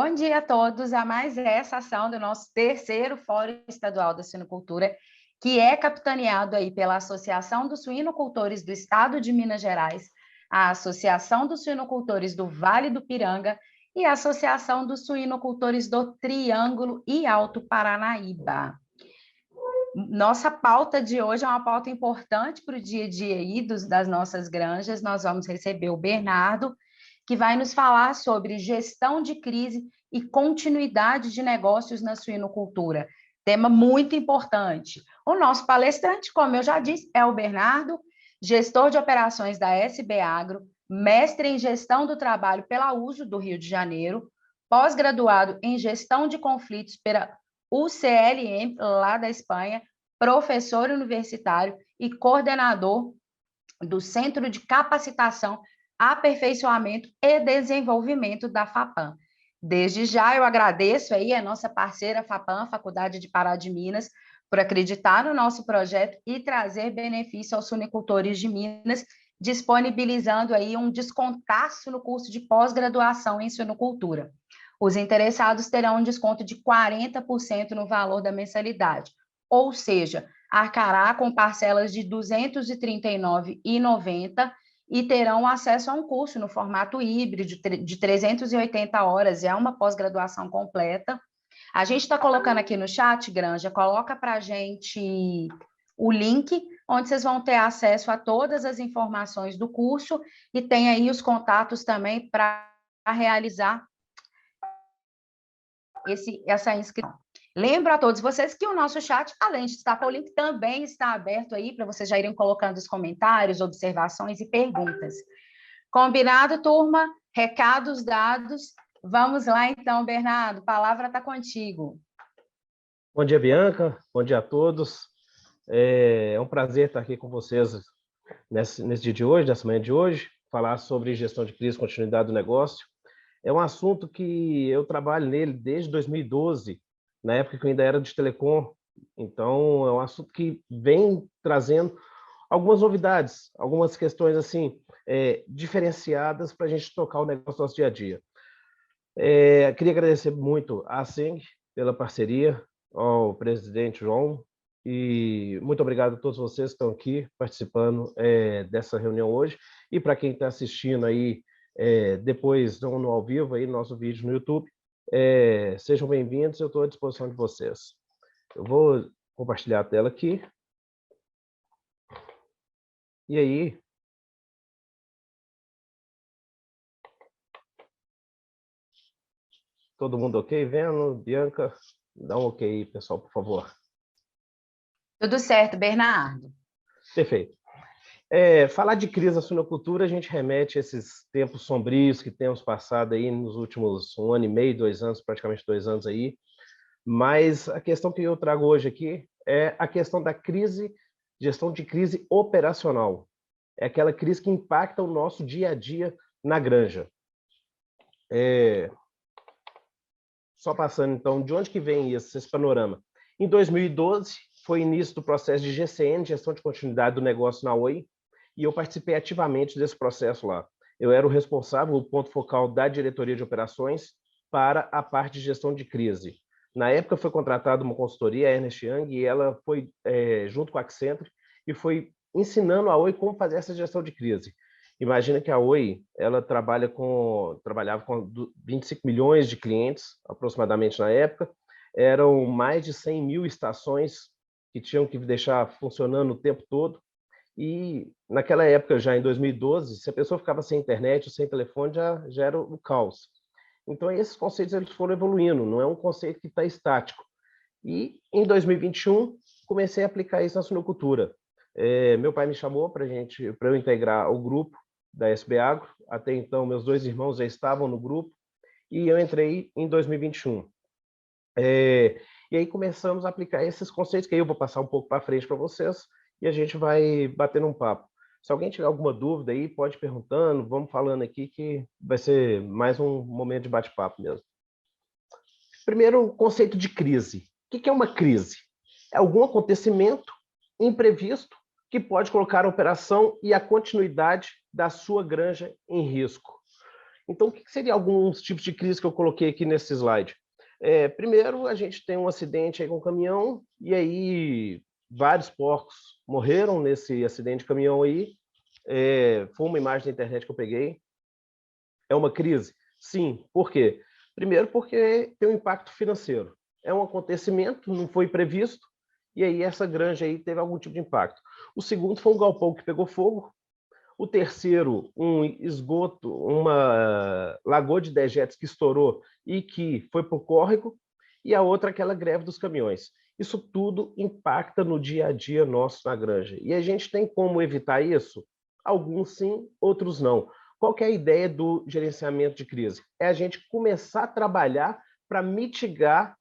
Bom dia a todos a mais essa ação do nosso terceiro Fórum Estadual da Suinocultura, que é capitaneado aí pela Associação dos Suinocultores do Estado de Minas Gerais, a Associação dos Suinocultores do Vale do Piranga e a Associação dos Suinocultores do Triângulo e Alto Paranaíba. Nossa pauta de hoje é uma pauta importante para o dia a dia aí das nossas granjas. Nós vamos receber o Bernardo, que vai nos falar sobre gestão de crise e continuidade de negócios na suinocultura. Tema muito importante. O nosso palestrante, como eu já disse, é o Bernardo, gestor de operações da SB Agro, mestre em gestão do trabalho pela USO do Rio de Janeiro, pós-graduado em gestão de conflitos pela UCLM, lá da Espanha, professor universitário e coordenador do Centro de Capacitação, Aperfeiçoamento e Desenvolvimento da FAPAM. Desde já eu agradeço aí a nossa parceira FAPAM, Faculdade de Pará de Minas, por acreditar no nosso projeto e trazer benefício aos suinocultores de Minas, disponibilizando aí um descontaço no curso de pós-graduação em suinocultura. Os interessados terão um desconto de 40% no valor da mensalidade, ou seja, arcará com parcelas de R$ 239,90 e terão acesso a um curso no formato híbrido de 380 horas, é uma pós-graduação completa. A gente está colocando aqui no chat, Granja, coloca para a gente o link, onde vocês vão ter acesso a todas as informações do curso e tem aí os contatos também para realizar essa inscrição. Lembro a todos vocês que o nosso chat, além de estar com o link, também está aberto aí para vocês já irem colocando os comentários, observações e perguntas. Combinado, turma? Recados dados. Vamos lá, então, Bernardo. A palavra está contigo. Bom dia, Bianca. Bom dia a todos. É um prazer estar aqui com vocês nesse dia de hoje, nessa manhã de hoje, falar sobre gestão de crise e continuidade do negócio. É um assunto que eu trabalho nele desde 2012, na época que eu ainda era de telecom. Então, é um assunto que vem trazendo algumas novidades, algumas questões assim diferenciadas para a gente tocar o negócio do nosso dia a dia. Queria agradecer muito à Seng pela parceria, ao presidente João, e muito obrigado a todos vocês que estão aqui participando dessa reunião hoje. E para quem está assistindo aí depois no ao vivo, aí, no nosso vídeo no YouTube, sejam bem-vindos, eu estou à disposição de vocês. Eu vou compartilhar a tela aqui. E aí, todo mundo ok vendo? Bianca, dá um ok aí, pessoal, por favor. Tudo certo, Bernardo. Perfeito. Falar de crise na suinocultura, a gente remete a esses tempos sombrios que temos passado aí nos últimos 1 ano e meio, 2 anos, praticamente 2 anos aí. Mas a questão que eu trago hoje aqui é a questão da crise, gestão de crise operacional. É aquela crise que impacta o nosso dia a dia na granja. Só passando, então, de onde que vem esse panorama? Em 2012, foi o início do processo de GCN, Gestão de Continuidade do Negócio na Oi, e eu participei ativamente desse processo lá. Eu era o responsável, o ponto focal da diretoria de operações para a parte de gestão de crise. Na época foi contratada uma consultoria, a Ernst Young, e ela foi junto com a Accenture e foi ensinando a Oi como fazer essa gestão de crise. Imagina que a Oi, ela trabalhava com 25 milhões de clientes, aproximadamente na época, eram mais de 100 mil estações que tinham que deixar funcionando o tempo todo, e naquela época, já em 2012, se a pessoa ficava sem internet, sem telefone, já era o caos. Então, esses conceitos eles foram evoluindo, não é um conceito que está estático. E, em 2021, comecei a aplicar isso na suinocultura. Meu pai me chamou para eu integrar o grupo da SB Agro. Até então, meus 2 irmãos já estavam no grupo, e eu entrei em 2021. E aí começamos a aplicar esses conceitos, que aí eu vou passar um pouco para frente para vocês, e a gente vai batendo um papo. Se alguém tiver alguma dúvida aí, pode ir perguntando, vamos falando aqui, que vai ser mais um momento de bate-papo mesmo. Primeiro, o conceito de crise. O que é uma crise? É algum acontecimento imprevisto que pode colocar a operação e a continuidade da sua granja em risco. Então, o que seriam alguns tipos de crise que eu coloquei aqui nesse slide? Primeiro, a gente tem um acidente aí com um caminhão, e aí vários porcos morreram nesse acidente de caminhão aí. Foi uma imagem da internet que eu peguei. É uma crise? Sim. Por quê? Primeiro, porque tem um impacto financeiro. É um acontecimento, não foi previsto, e aí essa granja aí teve algum tipo de impacto. O segundo foi um galpão que pegou fogo. O terceiro, um esgoto, uma lagoa de dejetos que estourou e que foi para o córrego. E a outra, aquela greve dos caminhões. Isso tudo impacta no dia a dia nosso na granja. E a gente tem como evitar isso? Alguns sim, outros não. Qual que é a ideia do gerenciamento de crise? É a gente começar a trabalhar para mitigar,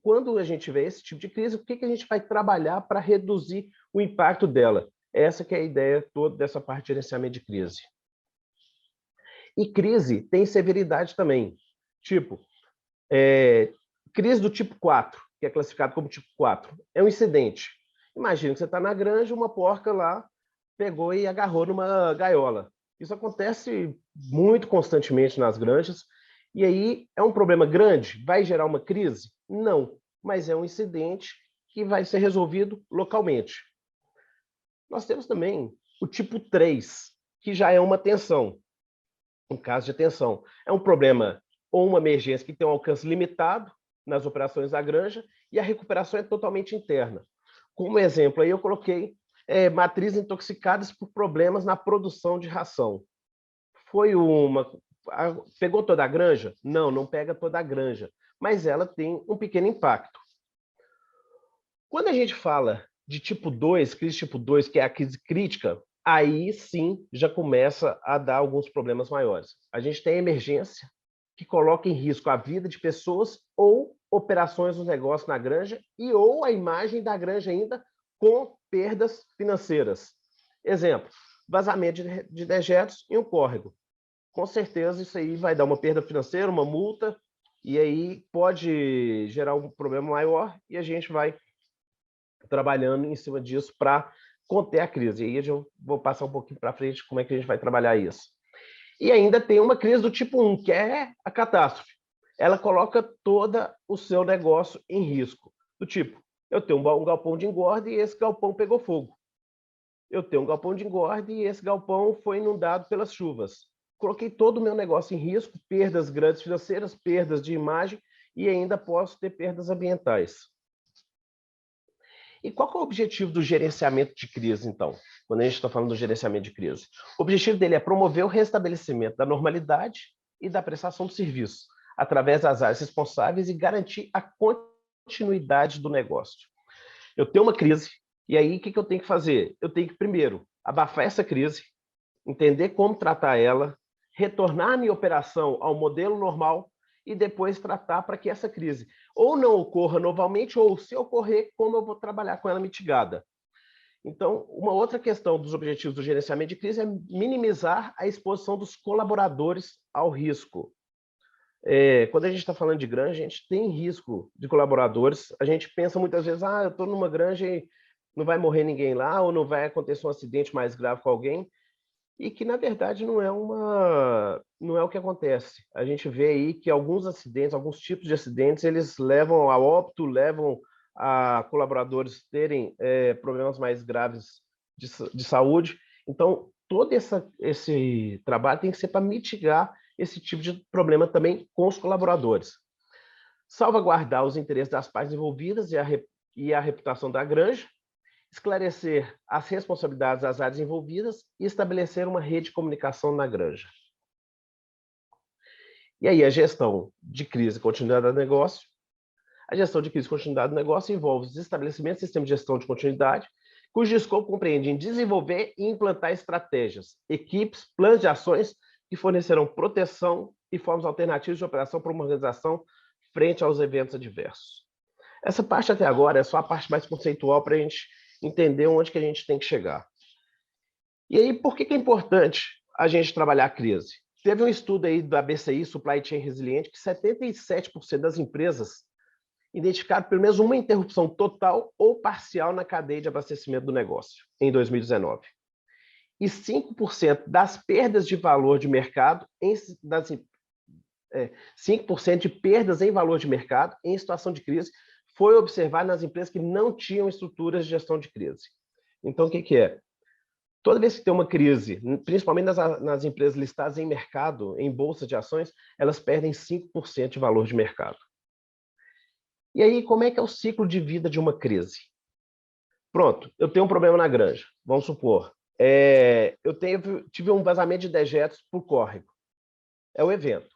quando a gente vê esse tipo de crise, o que a gente vai trabalhar para reduzir o impacto dela. Essa que é a ideia toda dessa parte de gerenciamento de crise. E crise tem severidade também. Tipo, crise do tipo 4, que é classificado como tipo 4, é um incidente. Imagina que você está na granja, uma porca lá pegou e agarrou numa gaiola. Isso acontece muito constantemente nas granjas. E aí é um problema grande? Vai gerar uma crise? Não, mas é um incidente que vai ser resolvido localmente. Nós temos também o tipo 3, que já é uma tensão. Um caso de tensão. É um problema ou uma emergência que tem um alcance limitado nas operações da granja e a recuperação é totalmente interna. Como exemplo, aí eu coloquei matrizes intoxicadas por problemas na produção de ração. Pegou toda a granja? Não, não pega toda a granja, mas ela tem um pequeno impacto. Quando a gente fala de tipo 2, crise tipo 2, que é a crise crítica, aí sim já começa a dar alguns problemas maiores. A gente tem emergência que coloca em risco a vida de pessoas ou operações do negócio na granja ou a imagem da granja ainda com perdas financeiras. Exemplo, vazamento de dejetos em um córrego. Com certeza isso aí vai dar uma perda financeira, uma multa, e aí pode gerar um problema maior e a gente vai trabalhando em cima disso para conter a crise. E aí eu vou passar um pouquinho para frente como é que a gente vai trabalhar isso. E ainda tem uma crise do tipo 1, que é a catástrofe. Ela coloca todo o seu negócio em risco. Do tipo, eu tenho um galpão de engorda e esse galpão pegou fogo. Eu tenho um galpão de engorda e esse galpão foi inundado pelas chuvas. Coloquei todo o meu negócio em risco, perdas grandes financeiras, perdas de imagem e ainda posso ter perdas ambientais. E qual que é o objetivo do gerenciamento de crise, então? Quando a gente está falando do gerenciamento de crise. O objetivo dele é promover o restabelecimento da normalidade e da prestação do serviço, através das áreas responsáveis e garantir a continuidade do negócio. Eu tenho uma crise, e aí o que eu tenho que fazer? Eu tenho que, primeiro, abafar essa crise, entender como tratar ela, retornar a minha operação ao modelo normal e depois tratar para que essa crise ou não ocorra novamente, ou se ocorrer, como eu vou trabalhar com ela mitigada. Então, uma outra questão dos objetivos do gerenciamento de crise é minimizar a exposição dos colaboradores ao risco. Quando a gente está falando de granja, a gente tem risco de colaboradores. A gente pensa muitas vezes, eu estou numa granja e não vai morrer ninguém lá, ou não vai acontecer um acidente mais grave com alguém, e que, na verdade, não é o que acontece. A gente vê aí que alguns acidentes, alguns tipos de acidentes, eles levam a óbito, levam a colaboradores terem problemas mais graves de saúde. Então, todo esse trabalho tem que ser para mitigar esse tipo de problema também com os colaboradores. Salvaguardar os interesses das partes envolvidas e a reputação da granja, esclarecer as responsabilidades das áreas envolvidas e estabelecer uma rede de comunicação na granja. E aí a gestão de crise e continuidade do negócio. A gestão de crise e continuidade do negócio envolve os estabelecimentos de sistema de gestão de continuidade, cujo escopo compreende em desenvolver e implantar estratégias, equipes, planos de ações que fornecerão proteção e formas alternativas de operação para uma organização frente aos eventos adversos. Essa parte até agora é só a parte mais conceitual para a gente entender onde que a gente tem que chegar. E aí, por que é importante a gente trabalhar a crise? Teve um estudo aí da BCI, Supply Chain Resiliente, que 77% das empresas identificaram pelo menos uma interrupção total ou parcial na cadeia de abastecimento do negócio, em 2019. e 5% das perdas de valor de mercado, 5% de perdas em valor de mercado em situação de crise foi observado nas empresas que não tinham estruturas de gestão de crise. Então, o que é? Toda vez que tem uma crise, principalmente nas empresas listadas em mercado, em bolsa de ações, elas perdem 5% de valor de mercado. E aí, como é que é o ciclo de vida de uma crise? Pronto, eu tenho um problema na granja, vamos supor. Eu tive um vazamento de dejetos por córrego. É o evento.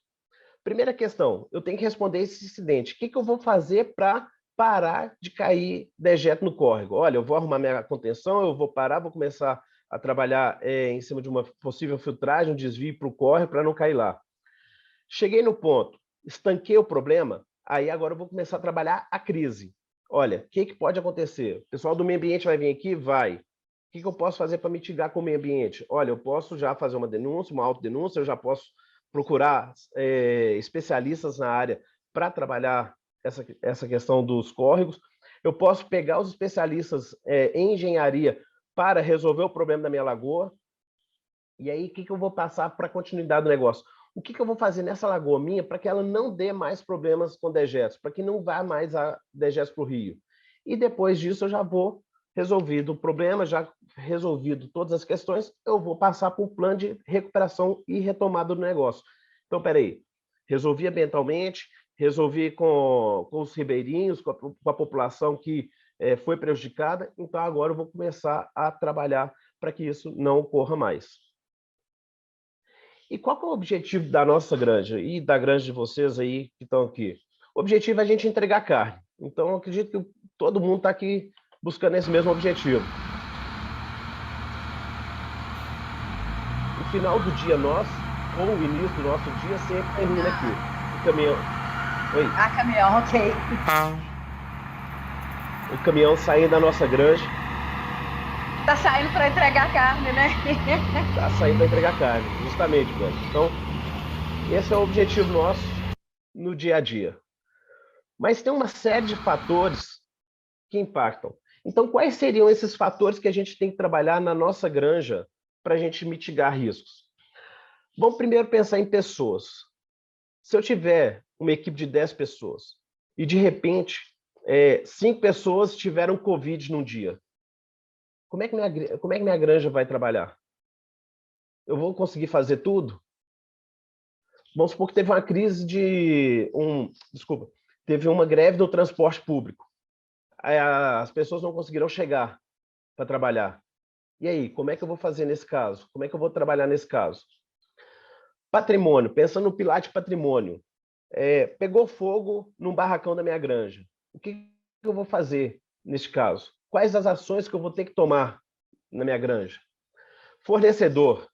Primeira questão, eu tenho que responder esse incidente. O que eu vou fazer para parar de cair dejeto no córrego? Olha, eu vou arrumar minha contenção, eu vou parar, vou começar a trabalhar em cima de uma possível filtragem, um desvio para o córrego para não cair lá. Cheguei no ponto, estanquei o problema, aí agora eu vou começar a trabalhar a crise. Olha, o que pode acontecer? O pessoal do meio ambiente vai vir aqui? Vai. O que eu posso fazer para mitigar com o meio ambiente? Olha, eu posso já fazer uma denúncia, uma autodenúncia, eu já posso procurar especialistas na área para trabalhar essa questão dos córregos. Eu posso pegar os especialistas em engenharia para resolver o problema da minha lagoa. E aí, o que eu vou passar para a continuidade do negócio? O que eu vou fazer nessa lagoa minha para que ela não dê mais problemas com dejetos, para que não vá mais a dejetos para o rio? E depois disso, eu já vou resolvido o problema, já resolvido todas as questões, eu vou passar para um plano de recuperação e retomada do negócio. Então, peraí, resolvi ambientalmente, resolvi com os ribeirinhos, com a população que foi prejudicada, então agora eu vou começar a trabalhar para que isso não ocorra mais. E qual que é o objetivo da nossa granja e da granja de vocês aí que estão aqui? O objetivo é a gente entregar carne. Então, eu acredito que todo mundo está aqui buscando esse mesmo objetivo. O final do dia nosso, ou o início do nosso dia, sempre termina aqui. O caminhão... Oi? Ah, caminhão, ok. O caminhão saindo da nossa granja. Tá saindo para entregar carne, né? Tá saindo para entregar carne, justamente, velho. Então, esse é o objetivo nosso no dia a dia. Mas tem uma série de fatores que impactam. Então, quais seriam esses fatores que a gente tem que trabalhar na nossa granja para a gente mitigar riscos? Vamos primeiro pensar em pessoas. Se eu tiver uma equipe de 10 pessoas e, de repente, 5 pessoas tiveram Covid num dia, como é que minha granja vai trabalhar? Eu vou conseguir fazer tudo? Vamos supor que teve uma crise teve uma greve do transporte público. As pessoas não conseguiram chegar para trabalhar. E aí, como é que eu vou fazer nesse caso? Como é que eu vou trabalhar nesse caso? Patrimônio, pensando no pilar de patrimônio. Pegou fogo num barracão da minha granja. O que eu vou fazer neste caso? Quais as ações que eu vou ter que tomar na minha granja? Fornecedor.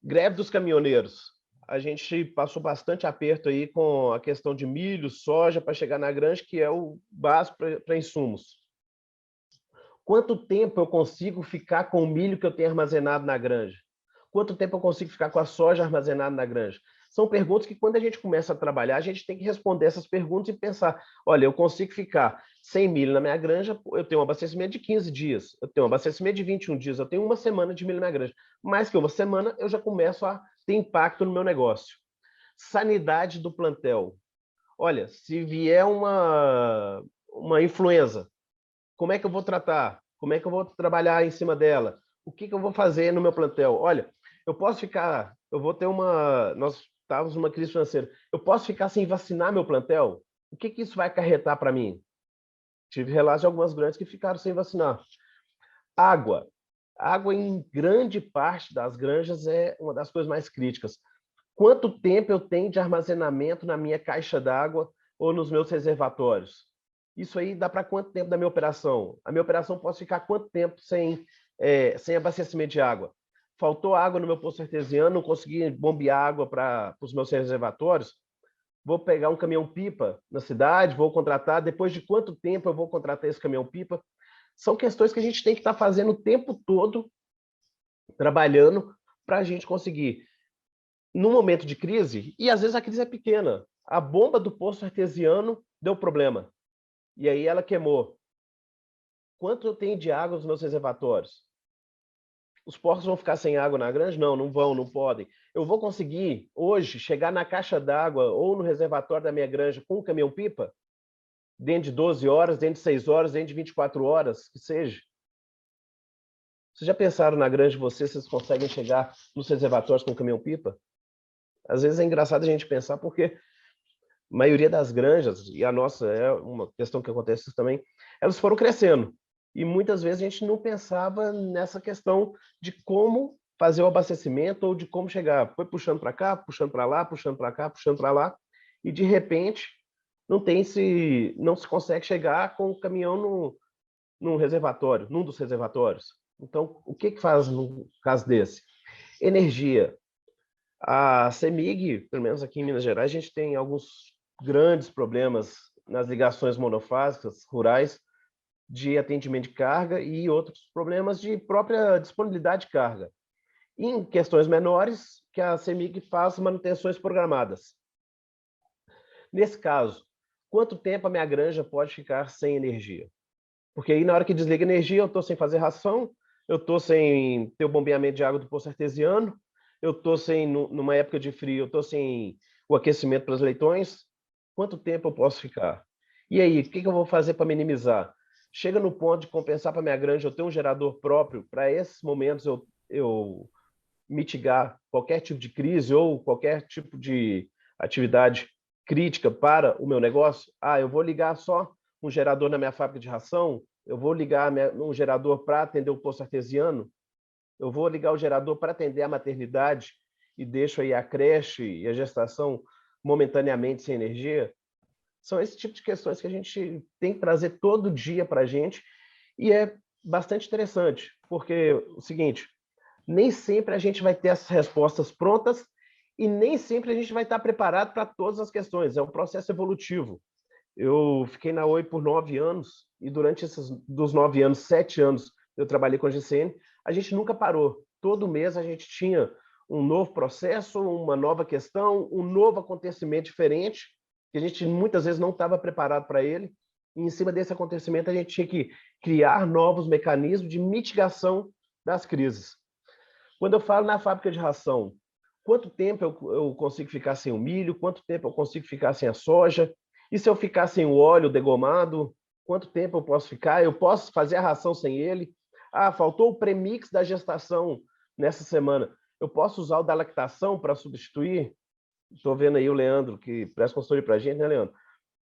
Greve dos caminhoneiros. A gente passou bastante aperto aí com a questão de milho, soja, para chegar na granja, que é o básico para insumos. Quanto tempo eu consigo ficar com o milho que eu tenho armazenado na granja? Quanto tempo eu consigo ficar com a soja armazenada na granja? São perguntas que, quando a gente começa a trabalhar, a gente tem que responder essas perguntas e pensar, olha, eu consigo ficar sem milho na minha granja, eu tenho um abastecimento de 15 dias, eu tenho um abastecimento de 21 dias, eu tenho uma semana de milho na minha granja. Mais que uma semana, eu já começo a ter impacto no meu negócio. Sanidade do plantel. Olha, se vier uma influenza, como é que eu vou tratar? Como é que eu vou trabalhar em cima dela? O que eu vou fazer no meu plantel? Olha, nós estávamos numa crise financeira, eu posso ficar sem vacinar meu plantel? O que isso vai acarretar para mim? Tive relatos de algumas granjas que ficaram sem vacinar. Água. Água, em grande parte das granjas, é uma das coisas mais críticas. Quanto tempo eu tenho de armazenamento na minha caixa d'água ou nos meus reservatórios? Isso aí dá para quanto tempo da minha operação? A minha operação pode ficar quanto tempo sem abastecimento de água? Faltou água no meu poço artesiano, não consegui bombear água para os meus reservatórios? Vou pegar um caminhão-pipa na cidade, vou contratar. Depois de quanto tempo eu vou contratar esse caminhão-pipa? São questões que a gente tem que estar fazendo o tempo todo, trabalhando, para a gente conseguir, num momento de crise, e às vezes a crise é pequena, a bomba do poço artesiano deu problema, e aí ela queimou. Quanto eu tenho de água nos meus reservatórios? Os porcos vão ficar sem água na granja? Não, não vão, não podem. Eu vou conseguir, hoje, chegar na caixa d'água ou no reservatório da minha granja com um caminhão-pipa? Dentro de 12 horas, dentro de 6 horas, dentro de 24 horas, que seja. Vocês já pensaram na granja de vocês, vocês conseguem chegar nos reservatórios com caminhão-pipa? Às vezes é engraçado a gente pensar, porque a maioria das granjas, e a nossa é uma questão que acontece também, elas foram crescendo. E muitas vezes a gente não pensava nessa questão de como fazer o abastecimento ou de como chegar. Foi puxando para cá, puxando para lá, puxando para cá, puxando para lá, e de repente não se consegue chegar com o caminhão num reservatório, num dos reservatórios. Então, o que faz no caso desse? Energia. A CEMIG, pelo menos aqui em Minas Gerais, a gente tem alguns grandes problemas nas ligações monofásicas rurais de atendimento de carga e outros problemas de própria disponibilidade de carga. E em questões menores, que a CEMIG faz manutenções programadas. Nesse caso, quanto tempo a minha granja pode ficar sem energia? Porque aí, na hora que desliga a energia, eu estou sem fazer ração, eu estou sem ter o bombeamento de água do poço artesiano, eu estou sem, numa época de frio, eu estou sem o aquecimento para os leitões. Quanto tempo eu posso ficar? E aí, o que eu vou fazer para minimizar? Chega no ponto de compensar para minha granja, eu ter um gerador próprio, para esses momentos eu mitigar qualquer tipo de crise ou qualquer tipo de atividade crítica para o meu negócio. Eu vou ligar só um gerador na minha fábrica de ração, eu vou ligar um gerador para atender o poço artesiano, eu vou ligar o gerador para atender a maternidade e deixo aí a creche e a gestação momentaneamente sem energia. São esse tipo de questões que a gente tem que trazer todo dia para a gente e é bastante interessante, porque o seguinte, nem sempre a gente vai ter as respostas prontas e nem sempre a gente vai estar preparado para todas as questões. É um processo evolutivo. Eu fiquei na Oi por 9 anos e durante dos 9 anos, 7 anos, eu trabalhei com a GCN, a gente nunca parou. Todo mês a gente tinha um novo processo, uma nova questão, um novo acontecimento diferente, que a gente muitas vezes não estava preparado para ele. E em cima desse acontecimento, a gente tinha que criar novos mecanismos de mitigação das crises. Quando eu falo na fábrica de ração, quanto tempo eu consigo ficar sem o milho? Quanto tempo eu consigo ficar sem a soja? E se eu ficar sem o óleo degomado, quanto tempo eu posso ficar? Eu posso fazer a ração sem ele? Faltou o premix da gestação nessa semana. Eu posso usar o da lactação para substituir? Estou vendo aí o Leandro, que presta consultoria para a gente, né, Leandro?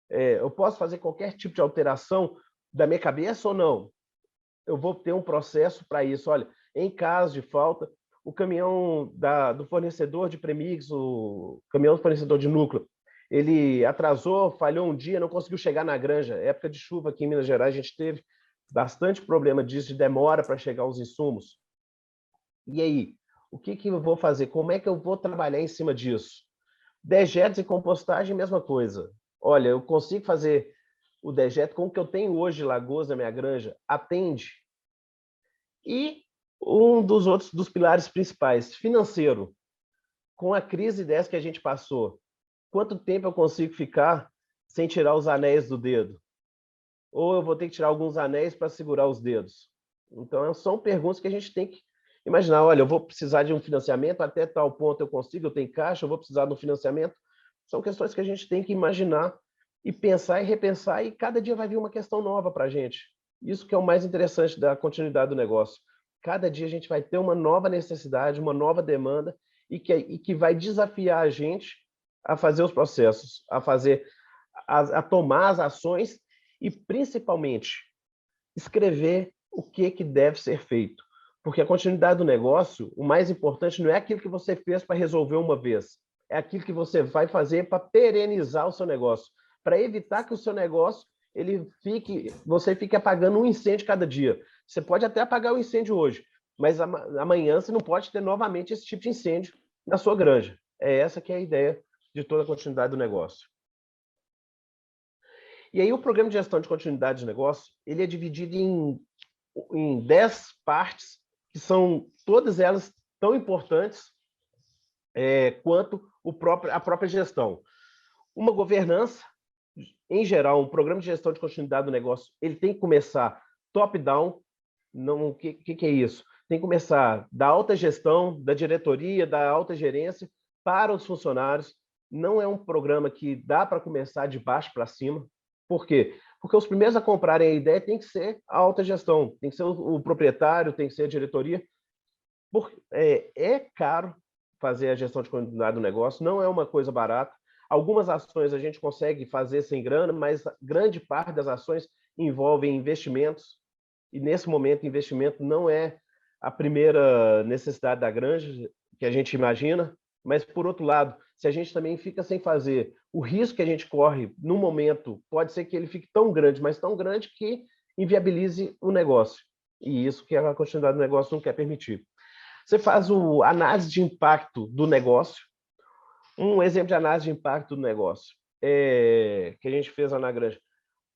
Eu posso fazer qualquer tipo de alteração da minha cabeça ou não? Eu vou ter um processo para isso. Olha, em caso de falta, o caminhão do fornecedor de premix, o caminhão do fornecedor de núcleo, ele atrasou, falhou um dia, não conseguiu chegar na granja. Época de chuva aqui em Minas Gerais, a gente teve bastante problema disso, de demora para chegar os insumos. E aí, o que eu vou fazer? Como é que eu vou trabalhar em cima disso? Dejetos e compostagem, mesma coisa. Olha, eu consigo fazer o dejeto com o que eu tenho hoje de lagoas na minha granja, atende. E um dos pilares principais, financeiro. Com a crise dessa que a gente passou, quanto tempo eu consigo ficar sem tirar os anéis do dedo? Ou eu vou ter que tirar alguns anéis para segurar os dedos? Então, são perguntas que a gente tem que imaginar. Olha, eu vou precisar de um financiamento, até tal ponto eu consigo, eu tenho caixa, eu vou precisar de um financiamento. São questões que a gente tem que imaginar e pensar e repensar, e cada dia vai vir uma questão nova para a gente. Isso que é o mais interessante da continuidade do negócio. Cada dia a gente vai ter uma nova necessidade, uma nova demanda, e que vai desafiar a gente a fazer os processos, a tomar as ações e, principalmente, escrever o que deve ser feito. Porque a continuidade do negócio, o mais importante não é aquilo que você fez para resolver uma vez, é aquilo que você vai fazer para perenizar o seu negócio, para evitar que o seu negócio você fique apagando um incêndio cada dia. Você pode até apagar o incêndio hoje, mas amanhã você não pode ter novamente esse tipo de incêndio na sua granja. É essa que é a ideia de toda a continuidade do negócio. E aí o programa de gestão de continuidade de negócio, ele é dividido em 10 partes, que são todas elas tão importantes quanto a própria gestão. Uma governança, em geral, um programa de gestão de continuidade do negócio, ele tem que começar top-down. O que é isso? tem que começar da alta gestão, da diretoria, da alta gerência, para os funcionários. Não é um programa que dá para começar de baixo para cima. Por quê? Porque os primeiros a comprarem a ideia tem que ser a alta gestão, tem que ser o proprietário, tem que ser a diretoria. É caro fazer a gestão de continuidade do negócio, não é uma coisa barata. Algumas ações a gente consegue fazer sem grana, mas grande parte das ações envolvem investimentos, e nesse momento investimento não é a primeira necessidade da granja que a gente imagina, mas por outro lado, se a gente também fica sem fazer, o risco que a gente corre no momento pode ser que ele fique tão grande, mas tão grande que inviabilize o negócio. E isso que a continuidade do negócio não quer permitir. Você faz a análise de impacto do negócio. Um exemplo de análise de impacto do negócio que a gente fez lá na granja.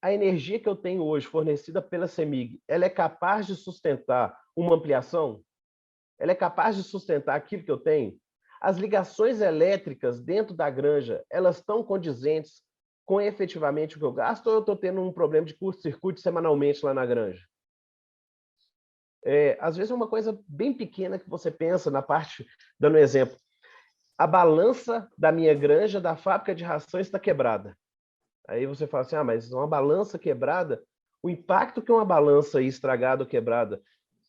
A energia que eu tenho hoje fornecida pela CEMIG, ela é capaz de sustentar uma ampliação? Ela é capaz de sustentar aquilo que eu tenho? As ligações elétricas dentro da granja, elas estão condizentes com efetivamente o que eu gasto, ou eu estou tendo um problema de curto-circuito semanalmente lá na granja? Às vezes é uma coisa bem pequena que você pensa na parte, dando um exemplo, a balança da minha granja, da fábrica de rações está quebrada. Aí você fala assim, mas uma balança quebrada, o impacto que uma balança estragada ou quebrada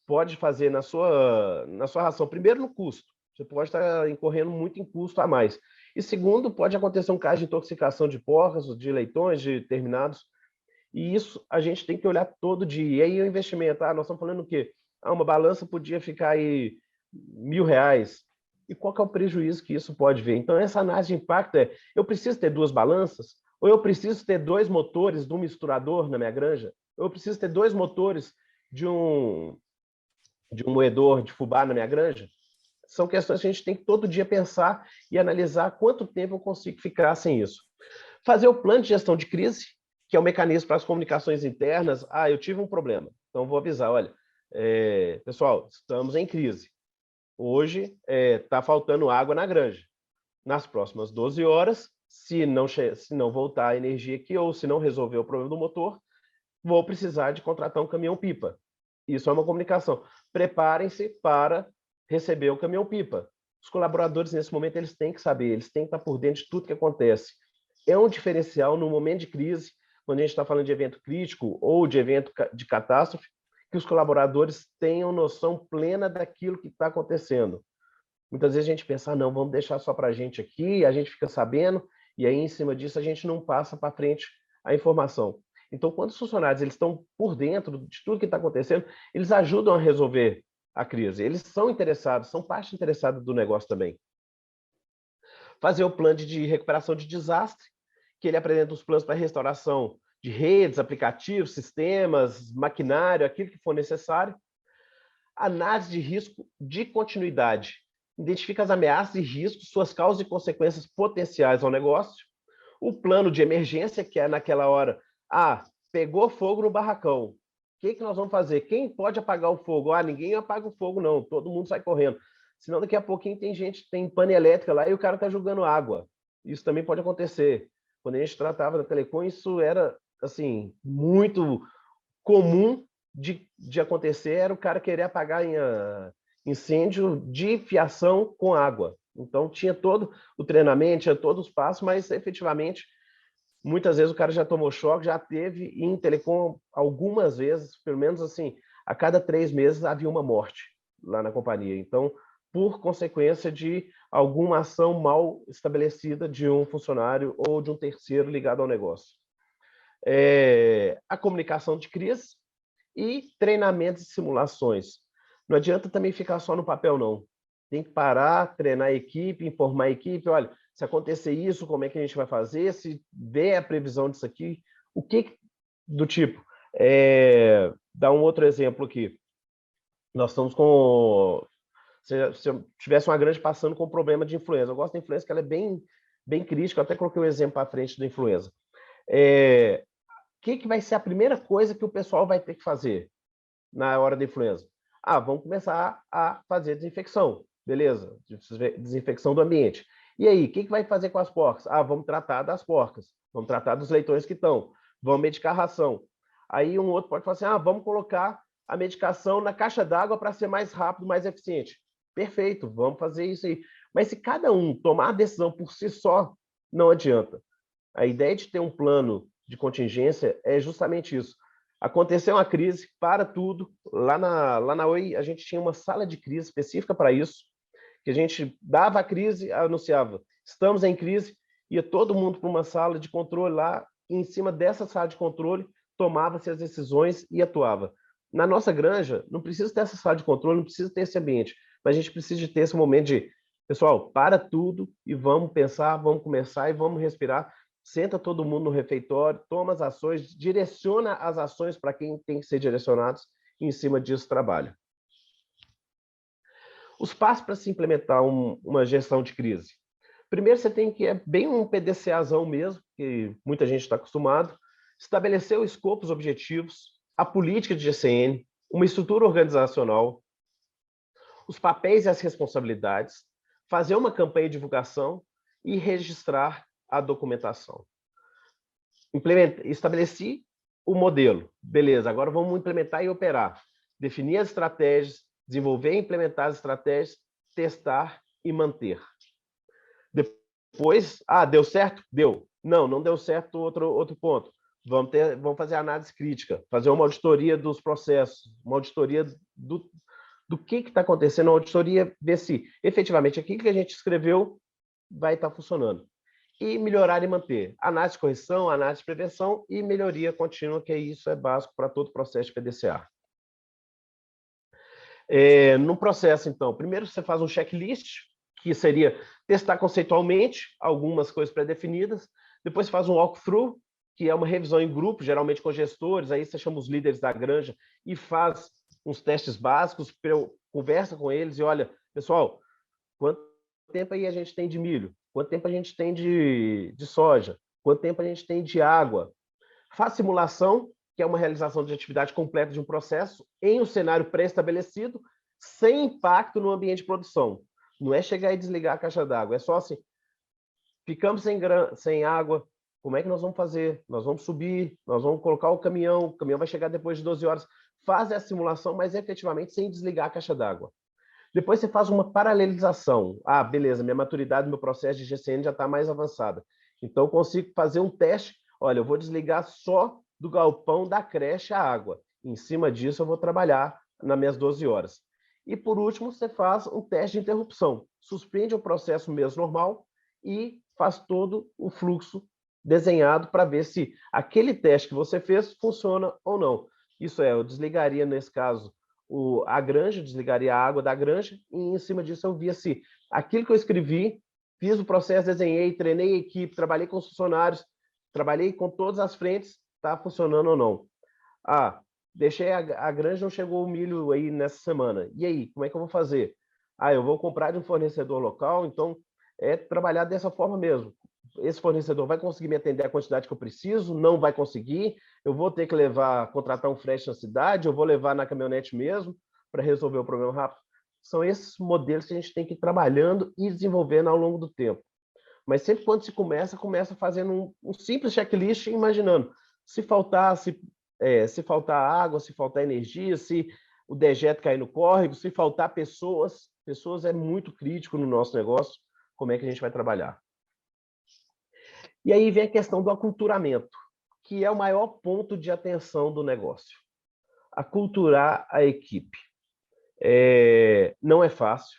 pode fazer na sua ração, primeiro no custo, você pode estar incorrendo muito em custo a mais. E segundo, pode acontecer um caso de intoxicação de porcos, de leitões, de terminados, e isso a gente tem que olhar todo dia. E aí o investimento, nós estamos falando o quê? Uma balança podia ficar aí R$1.000. E qual que é o prejuízo que isso pode ver? Então, essa análise de impacto eu preciso ter 2 balanças? Ou eu preciso ter 2 motores de um misturador na minha granja? Ou eu preciso ter 2 motores de um moedor de fubá na minha granja? São questões que a gente tem que todo dia pensar e analisar quanto tempo eu consigo ficar sem isso. Fazer o plano de gestão de crise, que é o mecanismo para as comunicações internas. Eu tive um problema, então vou avisar, olha, pessoal, estamos em crise. Hoje está faltando água na granja. Nas próximas 12 horas, se não voltar a energia aqui ou se não resolver o problema do motor, vou precisar de contratar um caminhão-pipa. Isso é uma comunicação. Preparem-se para receber o caminhão-pipa. Os colaboradores, nesse momento, eles têm que saber, eles têm que estar por dentro de tudo que acontece. É um diferencial no momento de crise, quando a gente está falando de evento crítico ou de evento de catástrofe, que os colaboradores tenham noção plena daquilo que está acontecendo. Muitas vezes a gente pensa, não, vamos deixar só para a gente aqui, a gente fica sabendo, e aí em cima disso a gente não passa para frente a informação. Então, quando os funcionários eles estão por dentro de tudo que está acontecendo, eles ajudam a resolver a crise. Eles são interessados, são parte interessada do negócio também. Fazer o plano de recuperação de desastre, que ele apresenta os planos para restauração de redes, aplicativos, sistemas, maquinário, aquilo que for necessário. Análise de risco de continuidade. Identifica as ameaças e riscos, suas causas e consequências potenciais ao negócio. O plano de emergência, que é naquela hora, pegou fogo no barracão. O que nós vamos fazer? Quem pode apagar o fogo? Ninguém apaga o fogo, não. Todo mundo sai correndo. Senão, daqui a pouquinho tem pane elétrica lá e o cara está jogando água. Isso também pode acontecer. Quando a gente tratava da Telecom, isso era assim, muito comum de acontecer, era o cara querer apagar incêndio de fiação com água. Então, tinha todo o treinamento, tinha todos os passos, mas, efetivamente, muitas vezes o cara já tomou choque, já teve, e em Telecom, algumas vezes, pelo menos assim, a cada 3 meses havia uma morte lá na companhia. Então, por consequência de alguma ação mal estabelecida de um funcionário ou de um terceiro ligado ao negócio. A comunicação de crise e treinamentos e simulações. Não adianta também ficar só no papel, não. Tem que parar, treinar a equipe, informar a equipe, olha, se acontecer isso, como é que a gente vai fazer? Se ver a previsão disso aqui, o que do tipo? Dar um outro exemplo aqui. Nós estamos com... Se eu tivesse uma grande passando com problema de influenza. Eu gosto da influenza, que ela é bem, bem crítica. Eu até coloquei um exemplo à frente da influenza. O que vai ser a primeira coisa que o pessoal vai ter que fazer na hora da influenza? Vamos começar a fazer desinfecção. Beleza, desinfecção do ambiente. E aí, o que vai fazer com as porcas? Vamos tratar das porcas, vamos tratar dos leitões que estão, vamos medicar a ração. Aí um outro pode falar assim, vamos colocar a medicação na caixa d'água para ser mais rápido, mais eficiente. Perfeito, vamos fazer isso aí. Mas se cada um tomar a decisão por si só, não adianta. A ideia de ter um plano de contingência é justamente isso. Aconteceu uma crise, para tudo. Lá na Oi, a gente tinha uma sala de crise específica para isso, que a gente dava a crise, anunciava, estamos em crise, ia todo mundo para uma sala de controle lá, e em cima dessa sala de controle, tomava-se as decisões e atuava. Na nossa granja, não precisa ter essa sala de controle, não precisa ter esse ambiente, mas a gente precisa de ter esse momento de, pessoal, para tudo e vamos pensar, vamos começar e vamos respirar. Senta todo mundo no refeitório, toma as ações, direciona as ações para quem tem que ser direcionados e em cima disso trabalha. Os passos para se implementar uma gestão de crise. Primeiro, você tem que, é bem um PDCAzão mesmo, que muita gente está acostumado, estabelecer o escopo, os objetivos, a política de GCN, uma estrutura organizacional, os papéis e as responsabilidades, fazer uma campanha de divulgação e registrar a documentação. Estabeleci o modelo. Beleza, agora vamos implementar e operar. Definir as estratégias, desenvolver e implementar as estratégias, testar e manter. Depois, deu certo? Deu. Não deu certo, outro ponto. Vamos fazer análise crítica, fazer uma auditoria dos processos, uma auditoria do que está acontecendo, uma auditoria, ver se efetivamente aquilo que a gente escreveu vai estar funcionando. E melhorar e manter. Análise de correção, análise de prevenção e melhoria contínua, que isso é básico para todo o processo de PDCA. No processo, então, primeiro você faz um checklist, que seria testar conceitualmente algumas coisas pré-definidas, depois faz um walkthrough, que é uma revisão em grupo, geralmente com gestores, aí você chama os líderes da granja e faz uns testes básicos, conversa com eles e olha, pessoal, quanto tempo aí a gente tem de milho? Quanto tempo a gente tem de soja? Quanto tempo a gente tem de água? Faz simulação, que é uma realização de atividade completa de um processo, em um cenário pré-estabelecido, sem impacto no ambiente de produção. Não é chegar e desligar a caixa d'água, é só assim, ficamos sem água, como é que nós vamos fazer? Nós vamos subir, nós vamos colocar o caminhão vai chegar depois de 12 horas. Faz a simulação, mas efetivamente sem desligar a caixa d'água. Depois você faz uma paralelização. Beleza, minha maturidade, meu processo de GCN já está mais avançada. Então, eu consigo fazer um teste. Olha, eu vou desligar só do galpão da creche a água. Em cima disso, eu vou trabalhar nas minhas 12 horas. E, por último, você faz um teste de interrupção. Suspende o processo mesmo normal e faz todo o fluxo desenhado para ver se aquele teste que você fez funciona ou não. Isso é, eu desligaria, nesse caso, a granja, desligaria a água da granja e em cima disso eu via se aquilo que eu escrevi, fiz o processo, desenhei, treinei a equipe, trabalhei com os funcionários, trabalhei com todas as frentes, está funcionando ou não. Deixei a granja, não chegou o milho aí nessa semana. E aí, como é que eu vou fazer? Eu vou comprar de um fornecedor local, então é trabalhar dessa forma mesmo. Esse fornecedor vai conseguir me atender a quantidade que eu preciso? Não vai conseguir? Eu vou ter que contratar um frete na cidade? Eu vou levar na caminhonete mesmo para resolver o problema rápido? São esses modelos que a gente tem que ir trabalhando e desenvolvendo ao longo do tempo. Mas sempre quando se começa fazendo um simples checklist, imaginando se faltar água, se faltar energia, se o dejeto cair no córrego, se faltar pessoas é muito crítico no nosso negócio, como é que a gente vai trabalhar. E aí vem a questão do aculturamento, que é o maior ponto de atenção do negócio. Aculturar a equipe. Não é fácil,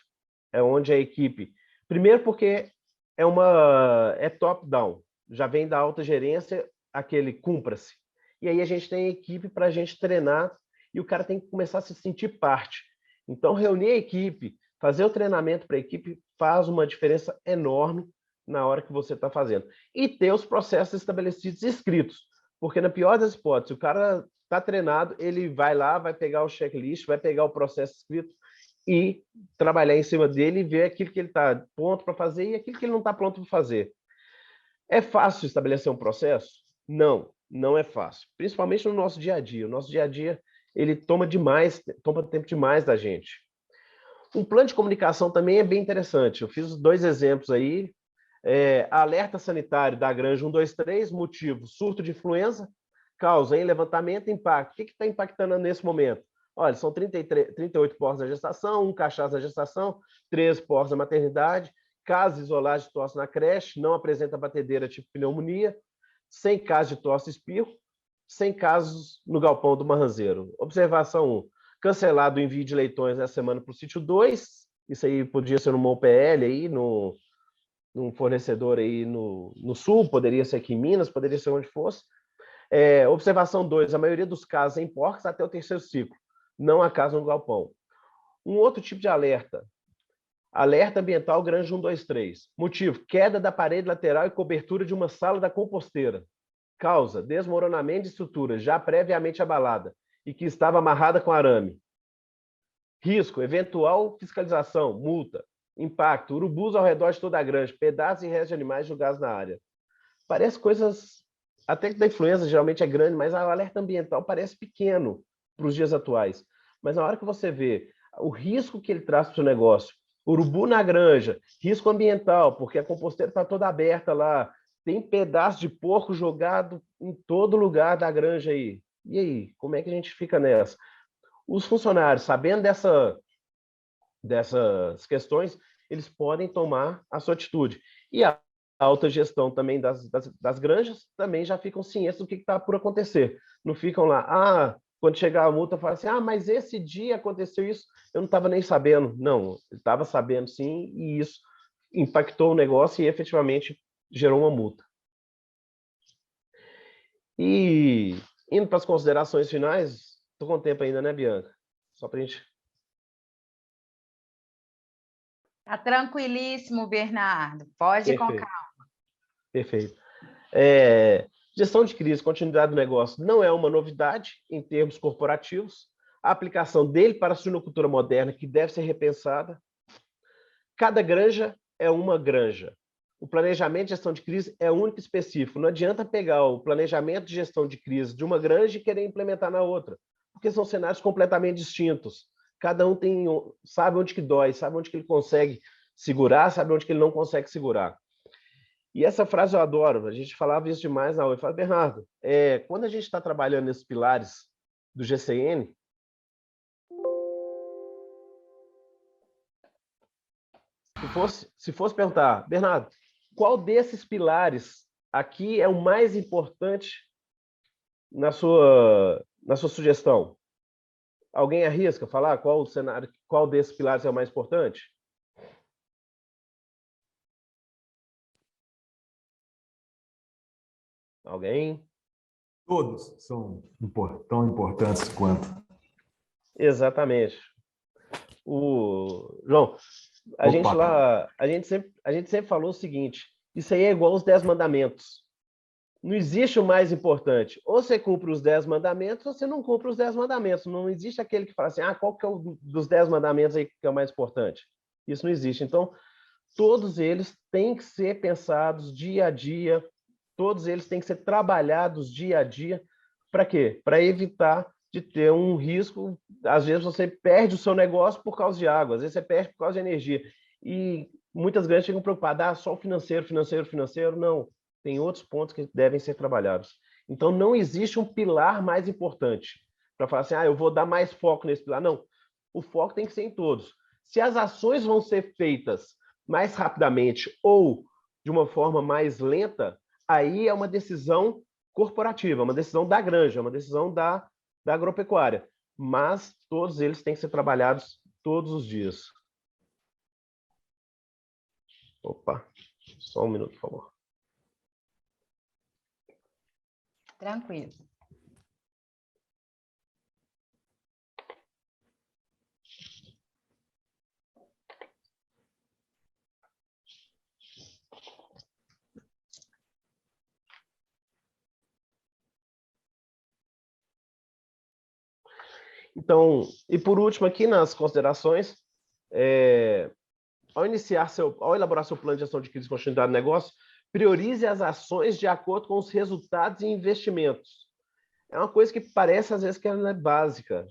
é onde a equipe... Primeiro porque é top-down, já vem da alta gerência, aquele cumpra-se. E aí a gente tem a equipe para a gente treinar e o cara tem que começar a se sentir parte. Então, reunir a equipe, fazer o treinamento para a equipe faz uma diferença enorme na hora que você está fazendo. E ter os processos estabelecidos e escritos. Porque, na pior das hipóteses, o cara está treinado, ele vai lá, vai pegar o checklist, vai pegar o processo escrito e trabalhar em cima dele e ver aquilo que ele está pronto para fazer e aquilo que ele não está pronto para fazer. É fácil estabelecer um processo? Não é fácil. Principalmente no nosso dia a dia. O nosso dia a dia, ele toma tempo demais da gente. Um plano de comunicação também é bem interessante. Eu fiz 2 exemplos aí. Alerta sanitário da granja 123, motivo, surto de influenza, causa em levantamento, impacto. O que está impactando nesse momento? Olha, são 38 portos da gestação, 1 cachaço da gestação, 13 portos da maternidade, casos isolados de tosse na creche, não apresenta batedeira tipo pneumonia, 100 casos de tosse e espirro, 100 casos no galpão do Marranzeiro. Observação 1. Cancelado o envio de leitões essa semana para o sítio 2. Isso aí podia ser numa OPL aí, num fornecedor aí no sul, poderia ser aqui em Minas, poderia ser onde fosse. Observação 2. A maioria dos casos é em porcos até o 3º ciclo. Não há caso no galpão. Um outro tipo de alerta. Alerta ambiental Granja 123. Motivo: queda da parede lateral e cobertura de uma sala da composteira. Causa: desmoronamento de estrutura já previamente abalada e que estava amarrada com arame. Risco: eventual fiscalização, multa. Impacto: urubus ao redor de toda a granja, pedaços e restos de animais jogados na área. Parece coisas, até que da influenza geralmente é grande, mas o alerta ambiental parece pequeno para os dias atuais. Mas na hora que você vê o risco que ele traz para o seu negócio, urubu na granja, risco ambiental, porque a composteira está toda aberta lá, tem pedaço de porco jogado em todo lugar da granja aí. E aí, como é que a gente fica nessa? Os funcionários, sabendo dessas questões, eles podem tomar a sua atitude. E a alta gestão também das granjas também já ficam cientes do que está por acontecer. Não ficam lá, quando chegar a multa, fala assim, mas esse dia aconteceu isso, eu não estava nem sabendo. Não, ele estava sabendo sim, e isso impactou o negócio e efetivamente gerou uma multa. E indo para as considerações finais, estou com tempo ainda, né, Bianca? Só para a gente... Tá tranquilíssimo, Bernardo. Pode ir com calma. Perfeito. Gestão de crise, continuidade do negócio não é uma novidade em termos corporativos. A aplicação dele para a suinocultura moderna, que deve ser repensada. Cada granja é uma granja. O planejamento de gestão de crise é único e específico. Não adianta pegar o planejamento de gestão de crise de uma granja e querer implementar na outra, porque são cenários completamente distintos. Cada um sabe onde que dói, sabe onde que ele consegue segurar, sabe onde que ele não consegue segurar. E essa frase eu adoro, a gente falava isso demais na UF. Eu falo, Bernardo, quando a gente está trabalhando nesses pilares do GCN, se fosse perguntar, Bernardo, qual desses pilares aqui é o mais importante na sua sugestão? Alguém arrisca falar qual desses pilares é o mais importante? Alguém? Todos são tão importantes quanto. Exatamente. João, a gente sempre falou o seguinte: isso aí é igual aos 10 mandamentos. Não existe o mais importante. Ou você cumpre os 10 mandamentos, ou você não cumpre os 10 mandamentos. Não existe aquele que fala assim, qual que é o dos 10 mandamentos aí que é o mais importante? Isso não existe. Então, todos eles têm que ser pensados dia a dia, todos eles têm que ser trabalhados dia a dia. Para quê? Para evitar de ter um risco. Às vezes você perde o seu negócio por causa de água, às vezes você perde por causa de energia. E muitas grandes ficam preocupadas, só o financeiro. Não, tem outros pontos que devem ser trabalhados. Então, não existe um pilar mais importante para falar assim, eu vou dar mais foco nesse pilar. Não, o foco tem que ser em todos. Se as ações vão ser feitas mais rapidamente ou de uma forma mais lenta, aí é uma decisão corporativa, uma decisão da granja, uma decisão da agropecuária. Mas todos eles têm que ser trabalhados todos os dias. Opa, só um minuto, por favor. Tranquilo. Então, e por último aqui nas considerações, ao elaborar seu plano de gestão de crise e continuidade do negócio, priorize as ações de acordo com os resultados e investimentos. É uma coisa que parece às vezes que ela é básica.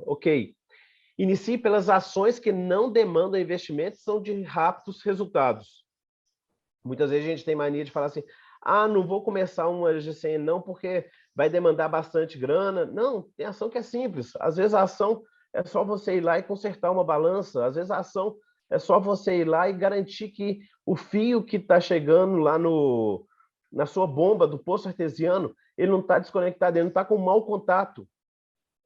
Ok. Inicie pelas ações que não demandam investimentos e são de rápidos resultados. Muitas vezes a gente tem mania de falar assim, não vou começar uma GCN não, porque vai demandar bastante grana. Não, tem ação que é simples. Às vezes a ação é só você ir lá e consertar uma balança. Às vezes a ação é só você ir lá e garantir que o fio que está chegando lá na sua bomba do poço artesiano, ele não está desconectado, ele não está com mau contato.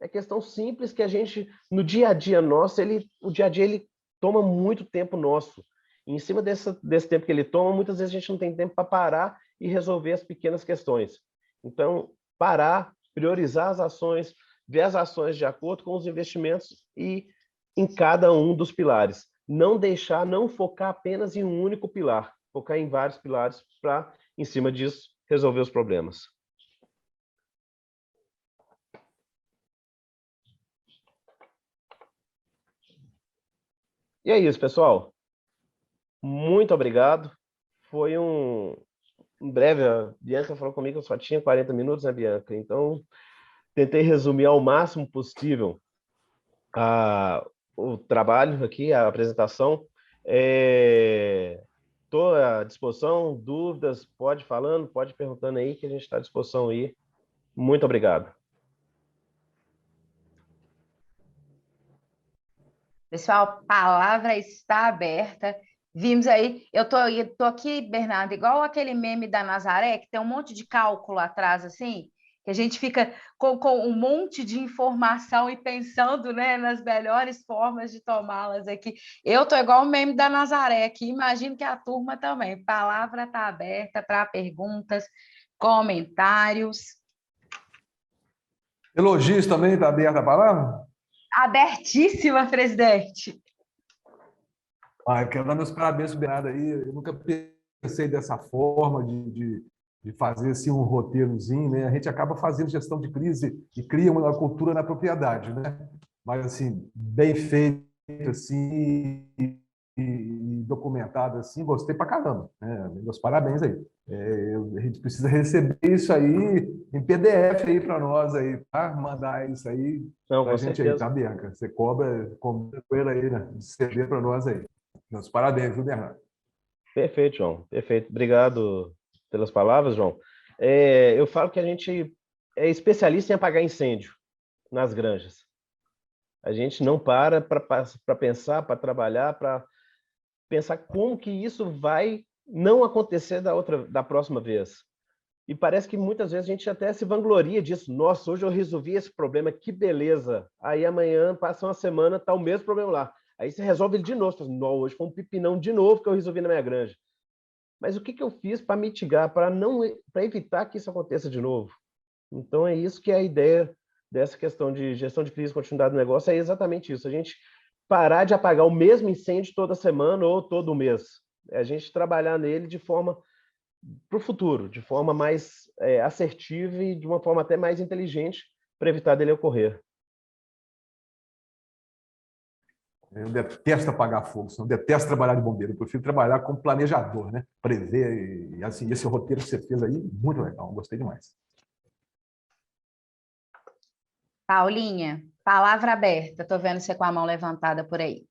É questão simples que a gente, no dia a dia nosso, o dia a dia ele toma muito tempo nosso. E em cima desse tempo que ele toma, muitas vezes a gente não tem tempo para parar e resolver as pequenas questões. Então, parar, priorizar as ações, ver as ações de acordo com os investimentos e em cada um dos pilares. Não focar apenas em um único pilar, focar em vários pilares para, em cima disso, resolver os problemas. E é isso, pessoal. Muito obrigado. Foi um breve. A Bianca falou comigo que eu só tinha 40 minutos, né, Bianca? Então, tentei resumir ao máximo possível o trabalho aqui, a apresentação. Estou à disposição, dúvidas, pode falando, pode perguntando aí, que a gente está à disposição aí. Muito obrigado. Pessoal, a palavra está aberta. Vimos aí, eu tô aqui, Bernardo, igual aquele meme da Nazaré, que tem um monte de cálculo atrás, assim, que a gente fica com um monte de informação e pensando, né, nas melhores formas de tomá-las aqui. Eu tô igual o meme da Nazaré aqui, imagino que a turma também. A palavra está aberta para perguntas, comentários. Elogios também, está aberta a palavra? Abertíssima, presidente. Eu quero dar meus parabéns para o Bernardo aí. Eu nunca pensei dessa forma de fazer assim, um roteirozinho, né? A gente acaba fazendo gestão de crise e cria uma cultura na propriedade, né? Mas, assim, bem feito, assim, e documentado, assim, gostei pra caramba, né? Meus parabéns aí. A gente precisa receber isso aí em PDF aí para nós aí, tá? Mandar isso aí para a gente certeza. Aí, tá, Bianca? Você cobra com ele aí, né? De CD para nós aí. Meus parabéns, viu, Bernardo? Perfeito, João. Perfeito. Obrigado pelas palavras, João. Eu falo que a gente é especialista em apagar incêndio nas granjas. A gente não para pensar, para trabalhar, para pensar como que isso vai não acontecer da próxima vez. E parece que muitas vezes a gente até se vangloria disso. Nossa, hoje eu resolvi esse problema, que beleza. Aí amanhã, passa uma semana, está o mesmo problema lá. Aí você resolve ele de novo. Você fala, não, hoje foi um pepinão de novo que eu resolvi na minha granja. Mas o que eu fiz para mitigar, para evitar que isso aconteça de novo? Então é isso que é a ideia dessa questão de gestão de crise e continuidade do negócio, é exatamente isso. A gente parar de apagar o mesmo incêndio toda semana ou todo mês. É a gente trabalhar nele de forma para o futuro, de forma mais assertiva e de uma forma até mais inteligente para evitar dele ocorrer. Eu detesto apagar fogo, eu detesto trabalhar de bombeiro, eu prefiro trabalhar como planejador, né? Prever, e assim, esse roteiro que você fez aí, muito legal, gostei demais. Paulinha, palavra aberta, estou vendo você com a mão levantada por aí.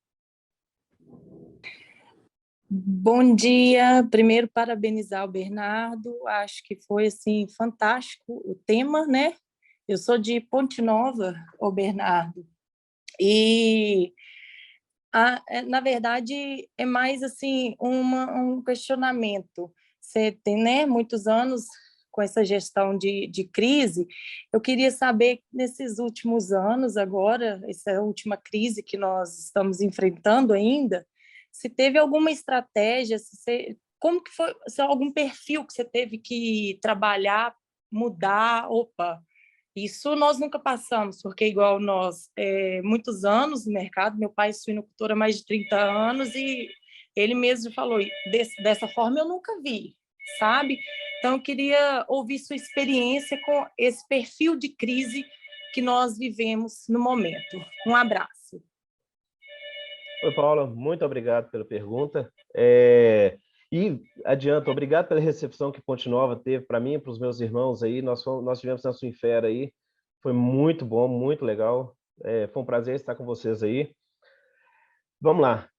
Bom dia, primeiro parabenizar o Bernardo, acho que foi assim fantástico o tema, né? Eu sou de Ponte Nova, o Bernardo, e na verdade é mais assim um questionamento. Você tem, né, muitos anos com essa gestão de crise. Eu queria saber, nesses últimos anos agora, essa última crise que nós estamos enfrentando ainda, se teve alguma estratégia, como que foi, se algum perfil que você teve que trabalhar, mudar, isso nós nunca passamos, porque igual nós, muitos anos no mercado, meu pai é suinocultor há mais de 30 anos e ele mesmo falou, dessa forma eu nunca vi, sabe? Então eu queria ouvir sua experiência com esse perfil de crise que nós vivemos no momento. Um abraço. Oi, Paula, muito obrigado pela pergunta. E adianta, obrigado pela recepção que Ponte Nova teve para mim e para os meus irmãos aí. Nós tivemos na Suinfera aí, foi muito bom, muito legal. Foi um prazer estar com vocês aí. Vamos lá.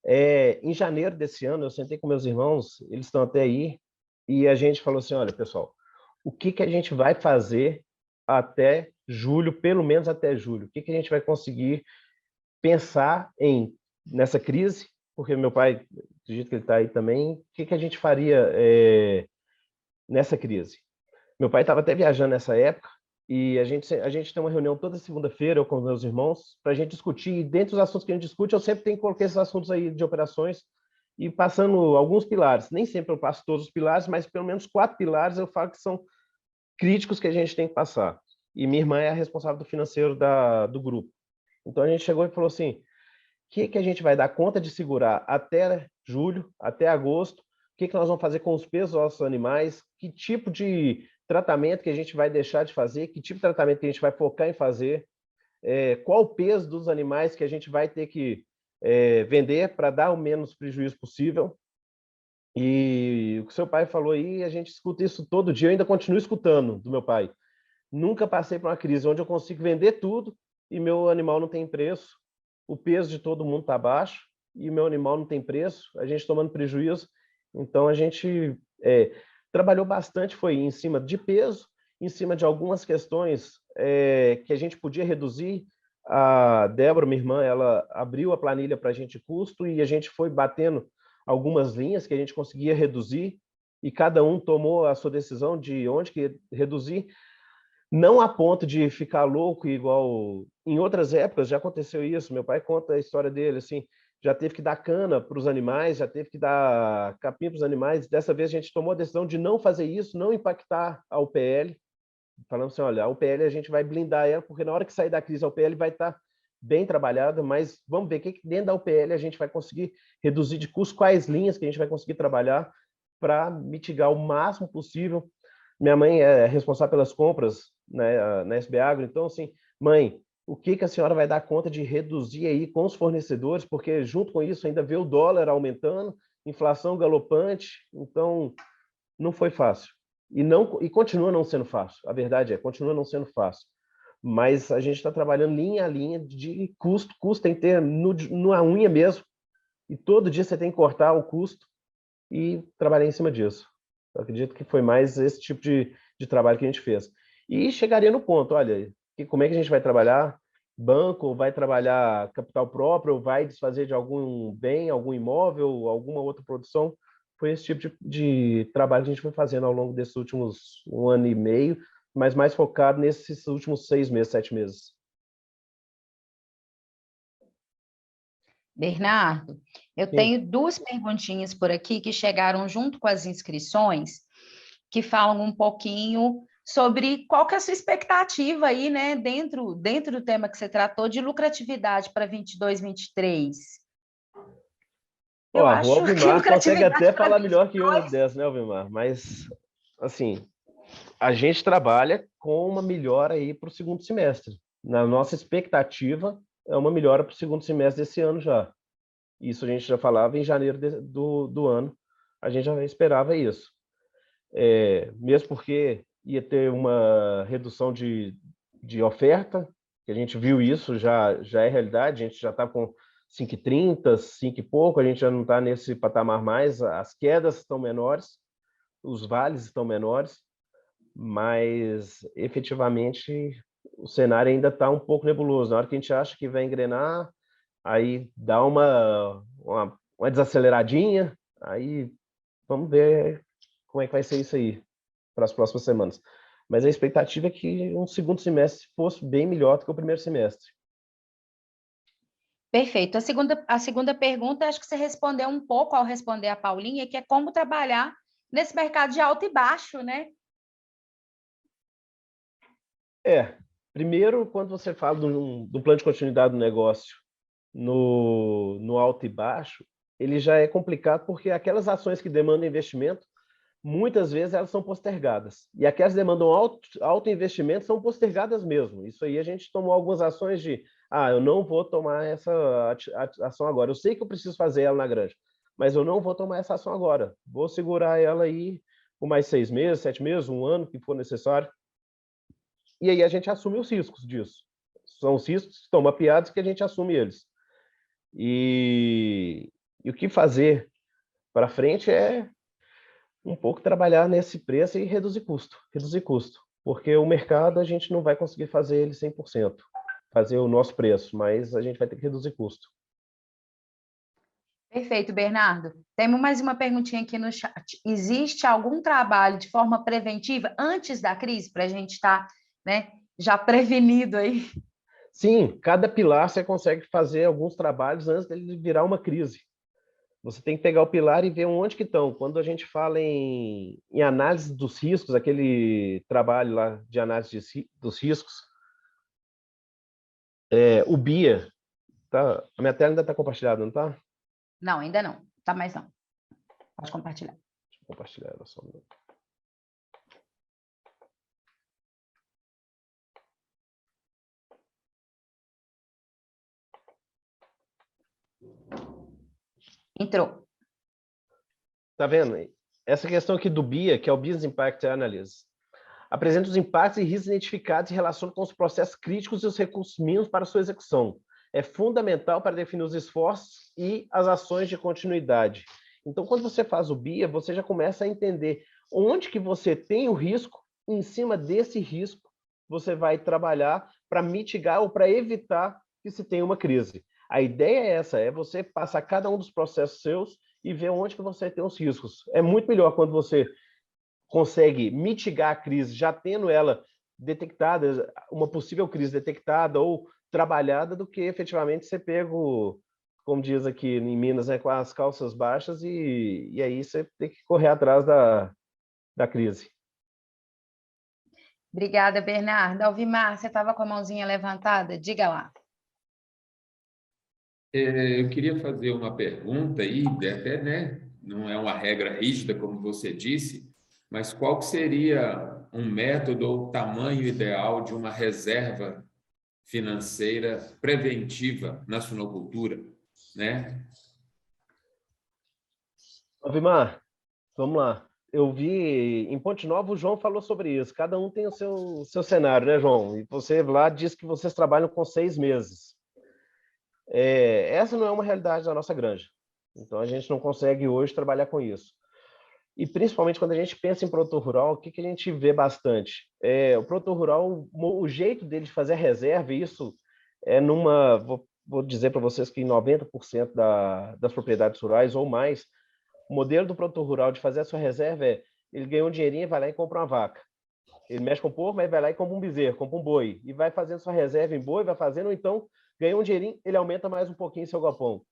Em janeiro desse ano, eu sentei com meus irmãos, eles estão até aí, e a gente falou assim, olha, pessoal, o que a gente vai fazer até julho, pelo menos até julho. O que a gente vai conseguir pensar nessa crise? Porque meu pai, acredito que ele está aí também, o que a gente faria nessa crise? Meu pai estava até viajando nessa época, e a gente tem uma reunião toda segunda-feira, eu com meus irmãos, para a gente discutir, e dentre os assuntos que a gente discute, eu sempre tenho que colocar esses assuntos aí de operações, e passando alguns pilares. Nem sempre eu passo todos os pilares, mas pelo menos 4 pilares eu falo que são críticos que a gente tem que passar. E minha irmã é a responsável do financeiro do grupo. Então a gente chegou e falou assim, o que a gente vai dar conta de segurar até julho, até agosto, o que nós vamos fazer com os pesos dos nossos animais, que tipo de tratamento que a gente vai deixar de fazer, que tipo de tratamento que a gente vai focar em fazer, qual o peso dos animais que a gente vai ter que vender para dar o menos prejuízo possível. E o que seu pai falou aí, a gente escuta isso todo dia, eu ainda continuo escutando do meu pai. Nunca passei por uma crise onde eu consigo vender tudo e meu animal não tem preço, o peso de todo mundo está baixo e meu animal não tem preço, a gente tomando prejuízo. Então, a gente trabalhou bastante, foi em cima de peso, em cima de algumas questões que a gente podia reduzir. A Débora, minha irmã, ela abriu a planilha para a gente custo e a gente foi batendo algumas linhas que a gente conseguia reduzir e cada um tomou a sua decisão de onde que reduzir. Não a ponto de ficar louco igual em outras épocas, já aconteceu isso. Meu pai conta a história dele, assim, já teve que dar cana para os animais, já teve que dar capim para os animais. Dessa vez a gente tomou a decisão de não fazer isso, não impactar a UPL. Falamos assim, olha, a UPL a gente vai blindar ela, porque na hora que sair da crise a UPL vai estar bem trabalhada, mas vamos ver o que dentro da UPL a gente vai conseguir reduzir de custo, quais linhas que a gente vai conseguir trabalhar para mitigar o máximo possível. Minha mãe é responsável pelas compras, né, na SB Agro, então, assim, mãe, o que a senhora vai dar conta de reduzir aí com os fornecedores, porque junto com isso ainda vê o dólar aumentando, inflação galopante, então não foi fácil. E continua não sendo fácil, a verdade continua não sendo fácil. Mas a gente está trabalhando linha a linha de custo tem que ter na unha mesmo, e todo dia você tem que cortar o custo e trabalhar em cima disso. Eu acredito que foi mais esse tipo de trabalho que a gente fez. E chegaria no ponto, olha, como é que a gente vai trabalhar? Banco, vai trabalhar capital próprio, vai desfazer de algum bem, algum imóvel, alguma outra produção? Foi esse tipo de trabalho que a gente foi fazendo ao longo desses últimos 1 ano e meio, mas mais focado nesses últimos 6 meses, 7 meses. Bernardo, eu tenho 2 perguntinhas por aqui que chegaram junto com as inscrições, que falam um pouquinho sobre qual que é a sua expectativa aí, né, dentro do tema que você tratou de lucratividade para 22, 23. Eu O acho que Alvimar consegue lucratividade até para falar melhor que eu 22... dessa, né, Alvimar? Mas, assim, a gente trabalha com uma melhora aí para o segundo semestre. Na nossa expectativa, é uma melhora para o segundo semestre desse ano já. Isso a gente já falava em janeiro do ano, a gente já esperava isso. Mesmo porque ia ter uma redução de oferta, que a gente viu isso, já é realidade, a gente já está com 5,30, 5 e pouco, a gente já não está nesse patamar mais, as quedas estão menores, os vales estão menores, mas efetivamente o cenário ainda está um pouco nebuloso. Na hora que a gente acha que vai engrenar, aí dá uma desaceleradinha, aí vamos ver como é que vai ser isso aí para as próximas semanas. Mas a expectativa é que um segundo semestre fosse bem melhor do que o primeiro semestre. Perfeito. A segunda pergunta, acho que você respondeu um pouco ao responder a Paulinha, que é como trabalhar nesse mercado de alto e baixo, né? Primeiro, quando você fala do plano de continuidade do negócio no alto e baixo, ele já é complicado porque aquelas ações que demandam investimento, muitas vezes elas são postergadas. E aquelas que demandam alto investimento são postergadas mesmo. Isso aí a gente tomou algumas ações de eu não vou tomar essa ação agora. Eu sei que eu preciso fazer ela na granja, mas eu não vou tomar essa ação agora. Vou segurar ela aí por mais 6 meses, 7 meses, 1 ano, que for necessário. E aí a gente assume os riscos disso. São os riscos que estão mapeados que a gente assume eles. E o que fazer para frente é um pouco trabalhar nesse preço e reduzir custo. porque o mercado a gente não vai conseguir fazer ele 100%, fazer o nosso preço, mas a gente vai ter que reduzir custo. Perfeito, Bernardo. Temos mais uma perguntinha aqui no chat. Existe algum trabalho de forma preventiva antes da crise para a gente estar, né, já prevenido aí? Sim, cada pilar você consegue fazer alguns trabalhos antes dele virar uma crise. Você tem que pegar o pilar e ver onde que estão. Quando a gente fala em análise dos riscos, aquele trabalho lá de análise dos riscos, o BIA, tá? A minha tela ainda está compartilhada, não está? Não, ainda não. Tá mais não. Pode compartilhar. Deixa eu compartilhar ela só um minuto. Entrou. Tá vendo? Essa questão aqui do BIA, que é o Business Impact Analysis, apresenta os impactos e riscos identificados em relação com os processos críticos e os recursos mínimos para sua execução. É fundamental para definir os esforços e as ações de continuidade. Então, quando você faz o BIA, você já começa a entender onde que você tem o risco, e em cima desse risco, você vai trabalhar para mitigar ou para evitar que se tenha uma crise. A ideia é essa, é você passar cada um dos processos seus e ver onde que você tem os riscos. É muito melhor quando você consegue mitigar a crise, já tendo ela detectada, uma possível crise detectada ou trabalhada, do que efetivamente ser pego, como diz aqui em Minas, né, com as calças baixas e aí você tem que correr atrás da crise. Obrigada, Bernardo. Alvimar, você estava com a mãozinha levantada? Diga lá. Eu queria fazer uma pergunta aí, até, né, não é uma regra rígida, como você disse, mas qual que seria um método ou tamanho ideal de uma reserva financeira preventiva na suinocultura, né? Alvimar, vamos lá. Eu vi em Ponte Nova, o João falou sobre isso. Cada um tem o seu cenário, né, João? E você lá disse que vocês trabalham com 6 meses. Essa não é uma realidade da nossa granja. Então, a gente não consegue hoje trabalhar com isso. E, principalmente, quando a gente pensa em produtor rural, o que a gente vê bastante? O produtor rural, o jeito dele de fazer a reserva, isso é numa... Vou dizer para vocês que em 90% das propriedades rurais ou mais, o modelo do produtor rural de fazer a sua reserva ele ganha um dinheirinho e vai lá e compra uma vaca. Ele mexe com o porco, mas vai lá e compra um bezerro, compra um boi. E vai fazendo sua reserva em boi, vai fazendo, ou então ganha um dinheirinho, ele aumenta mais um pouquinho seu galpão.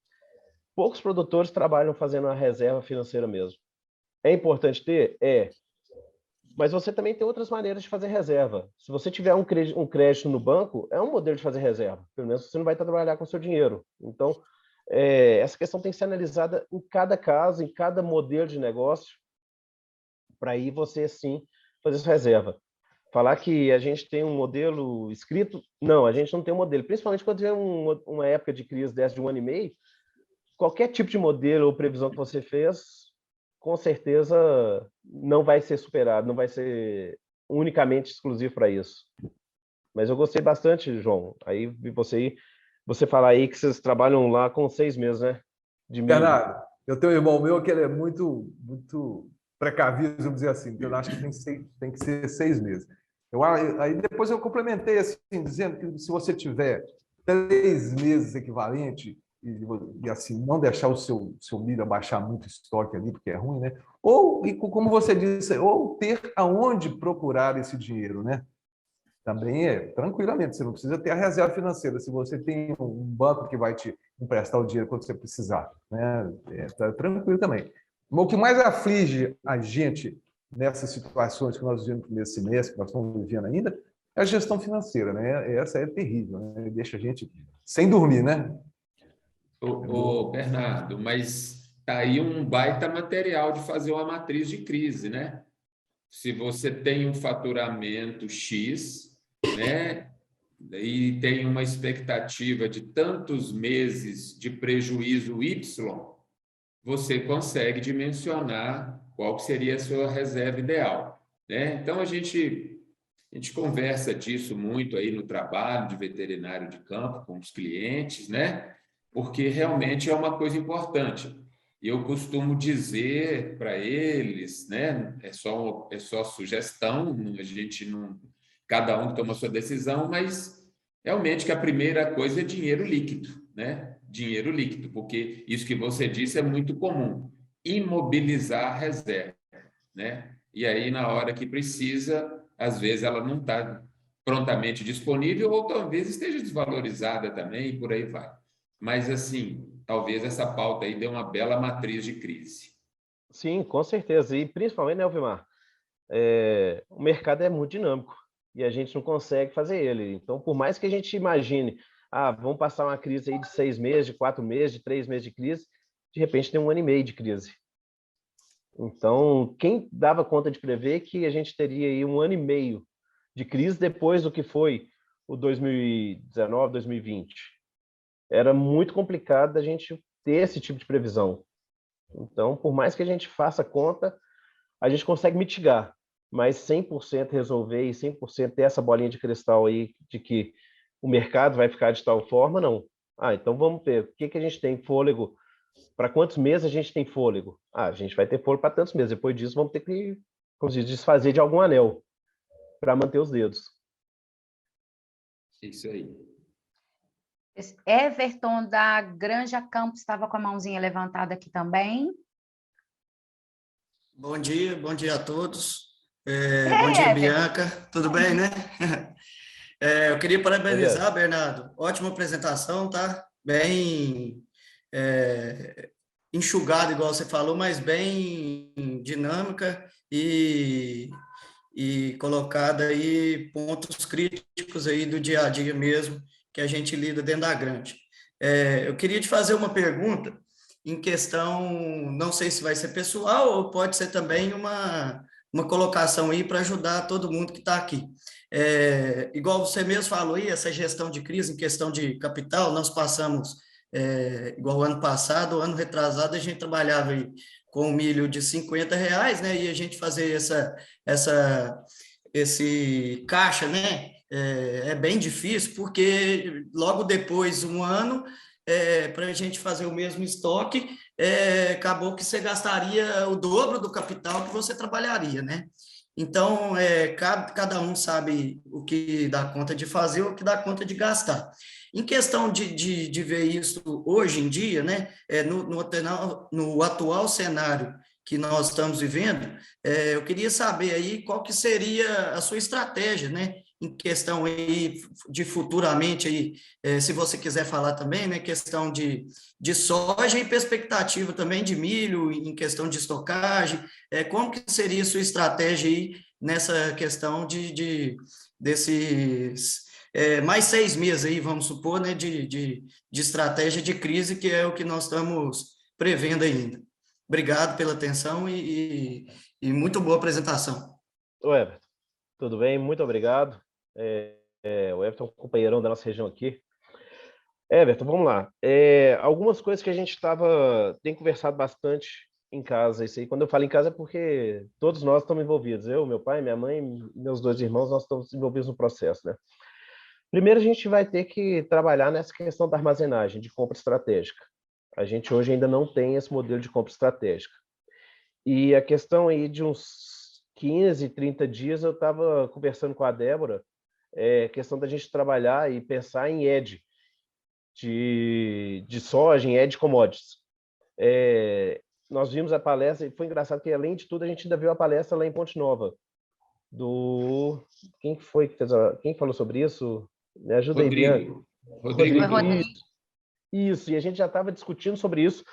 Poucos produtores trabalham fazendo a reserva financeira mesmo. É importante ter? Mas você também tem outras maneiras de fazer reserva. Se você tiver um crédito no banco, é um modelo de fazer reserva. Pelo menos você não vai trabalhar com o seu dinheiro. Então, essa questão tem que ser analisada em cada caso, em cada modelo de negócio, para aí você, sim, fazer sua reserva. Falar que a gente tem um modelo escrito, não, a gente não tem um modelo. Principalmente quando tiver uma época de crise dessa de 1 ano e meio, qualquer tipo de modelo ou previsão que você fez, com certeza não vai ser superado, não vai ser unicamente exclusivo para isso. Mas eu gostei bastante, João. Aí você falar aí que vocês trabalham lá com 6 meses, né? De milho. Bernardo, eu tenho um irmão meu que ele é muito precavido, vamos dizer assim. Então, eu acho que tem que ser 6 meses. Aí depois eu complementei assim, dizendo que se você tiver 3 meses equivalente e assim não deixar o seu milho abaixar muito o estoque ali, porque é ruim, né? Ou, e como você disse, ou ter aonde procurar esse dinheiro, né? Também tranquilamente, você não precisa ter a reserva financeira. Se você tem um banco que vai te emprestar o dinheiro quando você precisar, né? Tá tranquilo também. Mas o que mais aflige a gente nessas situações que nós vivemos nesse mês, que nós estamos vivendo ainda, é a gestão financeira, né? Essa é terrível, né? Deixa a gente sem dormir, né? Bernardo, mas tá aí um baita material de fazer uma matriz de crise, né? Se você tem um faturamento X, né, e tem uma expectativa de tantos meses de prejuízo Y, você consegue dimensionar qual seria a sua reserva ideal, né? Então, a gente conversa disso muito aí no trabalho de veterinário de campo com os clientes, né? Porque realmente é uma coisa importante. eu costumo dizer para eles, né, é só sugestão, a gente não, cada um toma a sua decisão, mas realmente que a primeira coisa é dinheiro líquido, né? Dinheiro líquido, porque isso que você disse é muito comum, imobilizar a reserva, né? E aí, na hora que precisa, às vezes ela não está prontamente disponível ou talvez esteja desvalorizada também e por aí vai. Mas, assim, talvez essa pauta aí dê uma bela matriz de crise. Sim, com certeza. E principalmente, né, Elvimar, o mercado é muito dinâmico e a gente não consegue fazer ele. Então, por mais que a gente imagine, vamos passar uma crise aí de 6 meses, de 4 meses, de 3 meses de crise, de repente tem 1 ano e meio de crise. Então, quem dava conta de prever que a gente teria aí 1 ano e meio de crise depois do que foi o 2019, 2020? Era muito complicado a gente ter esse tipo de previsão. Então, por mais que a gente faça conta, a gente consegue mitigar, mas 100% resolver e 100% ter essa bolinha de cristal aí de que o mercado vai ficar de tal forma, não. Então vamos ver, o que a gente tem fôlego, para quantos meses a gente tem fôlego? A gente vai ter fôlego para tantos meses, depois disso vamos ter que desfazer de algum anel para manter os dedos. Isso aí. Everton da Granja Campos estava com a mãozinha levantada aqui também. Bom dia a todos. Bom dia, Bianca. Tudo bem, né? Eu queria parabenizar, Bernardo. Ótima apresentação, tá? Bem enxugada, igual você falou, mas bem dinâmica e colocada aí pontos críticos aí do dia a dia mesmo que a gente lida dentro da granja. Eu queria te fazer uma pergunta em questão, não sei se vai ser pessoal ou pode ser também uma colocação aí para ajudar todo mundo que está aqui. Igual você mesmo falou aí, essa gestão de crise em questão de capital, nós passamos, igual o ano passado, o ano retrasado, a gente trabalhava aí com milho de R$50, né, e a gente fazer esse caixa, né, é bem difícil, porque logo depois, um ano, para a gente fazer o mesmo estoque, acabou que você gastaria o dobro do capital que você trabalharia, né? Então, cada um sabe o que dá conta de fazer, o que dá conta de gastar. Em questão de ver isso hoje em dia, né, no atual cenário que nós estamos vivendo, eu queria saber aí qual que seria a sua estratégia, né, em questão aí de futuramente aí, se você quiser falar também, né, questão de soja e perspectativa também de milho, em questão de estocagem, como que seria a sua estratégia aí nessa questão desses mais 6 meses aí, vamos supor, né, de estratégia de crise, que é o que nós estamos prevendo ainda. Obrigado pela atenção e muito boa apresentação. Ô, Everton, tudo bem? Muito obrigado. O Everton é um companheirão da nossa região aqui. Everton, vamos lá. Algumas coisas que a gente tem conversado bastante em casa. Isso aí, quando eu falo em casa é porque todos nós estamos envolvidos. Eu, meu pai, minha mãe, meus 2 irmãos, nós estamos envolvidos no processo, né? Primeiro, a gente vai ter que trabalhar nessa questão da armazenagem, de compra estratégica. A gente hoje ainda não tem esse modelo de compra estratégica. E a questão aí de uns 15, 30 dias, eu estava conversando com a Débora, questão da gente trabalhar e pensar em ED, de soja, em ED commodities. Nós vimos a palestra, e foi engraçado que, além de tudo, a gente ainda viu a palestra lá em Ponte Nova, quem foi que quem falou sobre isso? Me ajuda aí, Bianca. Rodrigo. Isso, e a gente já estava discutindo sobre isso,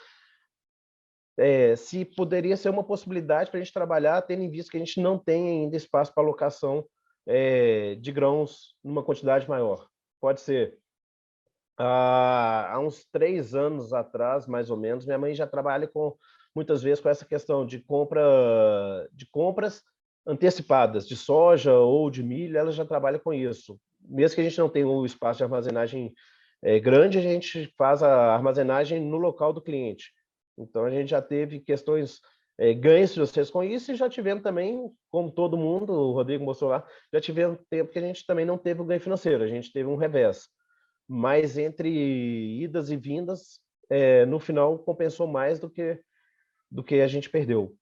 se poderia ser uma possibilidade para a gente trabalhar, tendo em vista que a gente não tem ainda espaço para alocação de grãos numa quantidade maior. Pode ser. Há uns 3 anos atrás, mais ou menos, minha mãe já trabalha muitas vezes com essa questão de compras antecipadas, de soja ou de milho, ela já trabalha com isso. Mesmo que a gente não tenha um espaço de armazenagem grande, a gente faz a armazenagem no local do cliente. Então, a gente já teve questões, ganhos financeiros com isso, e já tivemos também, como todo mundo, o Rodrigo mostrou lá, já tivemos tempo que a gente também não teve o ganho financeiro, a gente teve um revés. Mas entre idas e vindas, no final compensou mais do que do que a gente perdeu.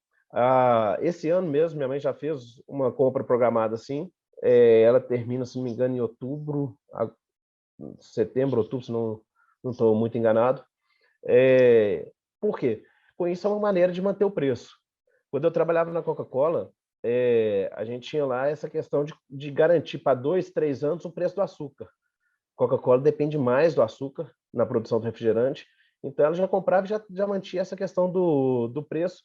Esse ano mesmo, minha mãe já fez uma compra programada assim, ela termina, se não me engano, em outubro, setembro, outubro, se não estou muito enganado. Por quê? Com isso é uma maneira de manter o preço. Quando eu trabalhava na Coca-Cola, a gente tinha lá essa questão de garantir para 2, 3 anos o preço do açúcar. Coca-Cola depende mais do açúcar na produção do refrigerante, então ela já comprava e já mantinha essa questão do preço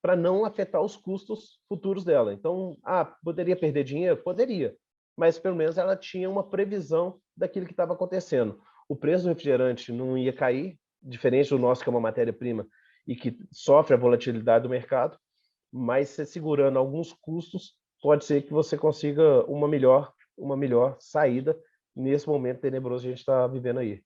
para não afetar os custos futuros dela. Então, poderia perder dinheiro? Poderia, mas pelo menos ela tinha uma previsão daquilo que estava acontecendo. O preço do refrigerante não ia cair, diferente do nosso, que é uma matéria-prima e que sofre a volatilidade do mercado, mas você segurando alguns custos, pode ser que você consiga uma melhor saída nesse momento tenebroso que a gente está vivendo aí.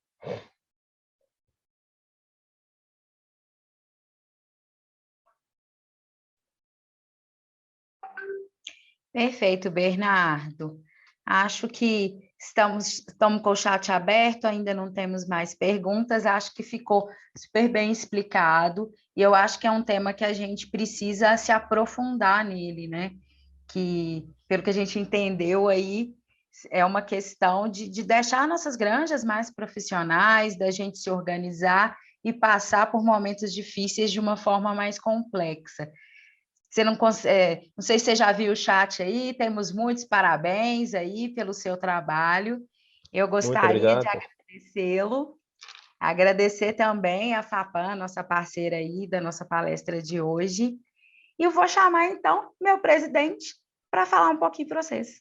Perfeito, Bernardo. Acho que estamos com o chat aberto, ainda não temos mais perguntas. Acho que ficou super bem explicado e eu acho que é um tema que a gente precisa se aprofundar nele, né? Que, pelo que a gente entendeu aí, é uma questão de deixar nossas granjas mais profissionais, da gente se organizar e passar por momentos difíceis de uma forma mais complexa. Você não sei se você já viu o chat aí, temos muitos parabéns aí pelo seu trabalho. Eu gostaria de agradecê-lo, agradecer também a FAPAM, nossa parceira aí da nossa palestra de hoje. E eu vou chamar, então, meu presidente para falar um pouquinho para vocês.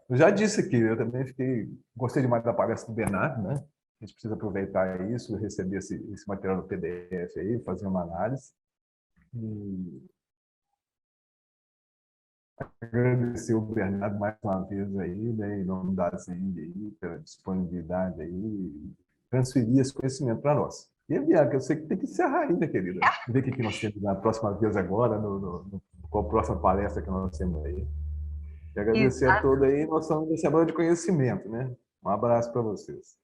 Eu já disse aqui, eu também gostei demais da palestra do Bernardo, né? A gente precisa aproveitar isso, receber esse material no PDF aí, fazer uma análise. E agradecer o Bernardo mais uma vez aí, né, em nome da ZING aí, pela disponibilidade aí, transferir esse conhecimento para nós. E, Bianca, eu sei que tem que encerrar ainda, querida. Ver o que nós temos na próxima vez agora, com a próxima palestra que nós temos aí. E agradecer a todos aí, nós somos da Semana de Conhecimento, né? Um abraço para vocês.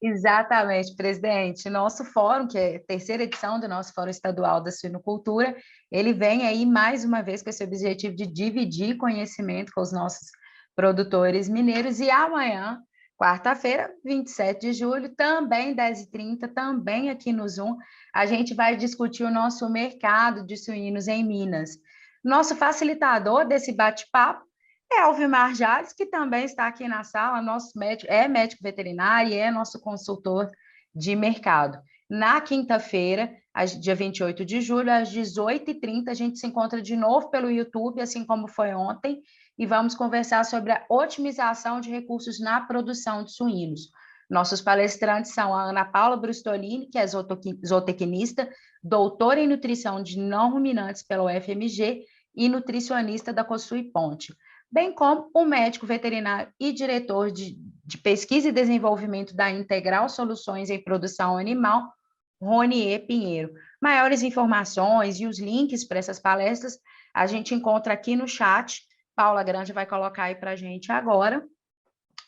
Exatamente, presidente. Nosso fórum, que é a terceira edição do nosso Fórum Estadual da Suinocultura, ele vem aí mais uma vez com esse objetivo de dividir conhecimento com os nossos produtores mineiros. E amanhã, quarta-feira, 27 de julho, também 10h30, também aqui no Zoom, a gente vai discutir o nosso mercado de suínos em Minas. Nosso facilitador desse bate-papo é Alvimar Jales, que também está aqui na sala, nosso médico, é médico veterinário e é nosso consultor de mercado. Na quinta-feira, dia 28 de julho, às 18h30, a gente se encontra de novo pelo YouTube, assim como foi ontem, e vamos conversar sobre a otimização de recursos na produção de suínos. Nossos palestrantes são a Ana Paula Brustolini, que é zootecnista, doutora em nutrição de não ruminantes pela UFMG e nutricionista da Cossui Ponte, bem como o médico veterinário e diretor de pesquisa e desenvolvimento da Integral Soluções em Produção Animal, Ronier Pinheiro. Maiores informações e os links para essas palestras a gente encontra aqui no chat. Paula Grande vai colocar aí para a gente agora.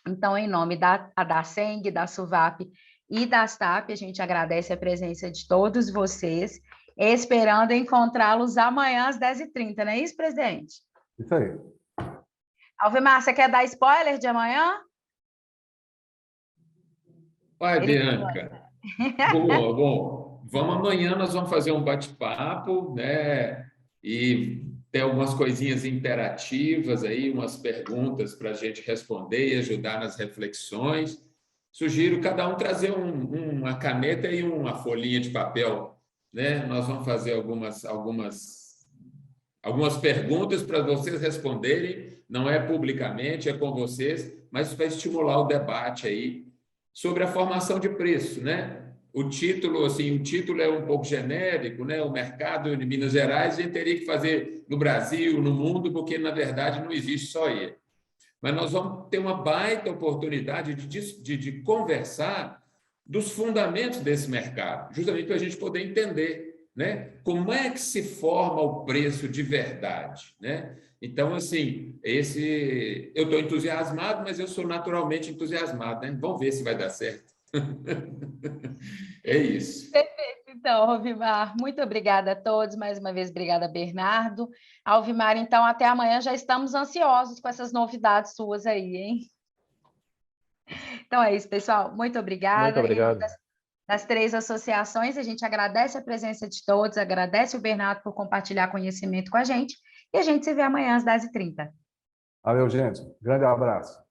Então, em nome da SENG, da SUVAP e da STAP, a gente agradece a presença de todos vocês, esperando encontrá-los amanhã às 10h30, não é isso, presidente? Isso aí. Alvimar, você quer dar spoiler de amanhã? Vai, Bianca. Boa, bom. Amanhã nós vamos fazer um bate-papo, né? E tem algumas coisinhas interativas aí, umas perguntas para a gente responder e ajudar nas reflexões. Sugiro cada um trazer uma caneta e uma folhinha de papel, né? Nós vamos fazer algumas perguntas para vocês responderem, não é publicamente, é com vocês, mas para estimular o debate aí sobre a formação de preço, né? O título é um pouco genérico, né? O mercado de Minas Gerais a gente teria que fazer no Brasil, no mundo, porque na verdade não existe só ele. Mas nós vamos ter uma baita oportunidade de conversar dos fundamentos desse mercado, justamente para a gente poder entender, né? Como é que se forma o preço de verdade, né? Então, assim, eu estou entusiasmado, mas eu sou naturalmente entusiasmado, né? Vamos ver se vai dar certo. É isso. Perfeito, então, Alvimar. Muito obrigada a todos. Mais uma vez, obrigada, Bernardo. Alvimar, então, até amanhã. Já estamos ansiosos com essas novidades suas aí, hein? Então é isso, pessoal. Muito obrigada. Muito obrigado. Das 3 associações, a gente agradece a presença de todos, agradece o Bernardo por compartilhar conhecimento com a gente, e a gente se vê amanhã às 10h30. Valeu, gente. Grande abraço.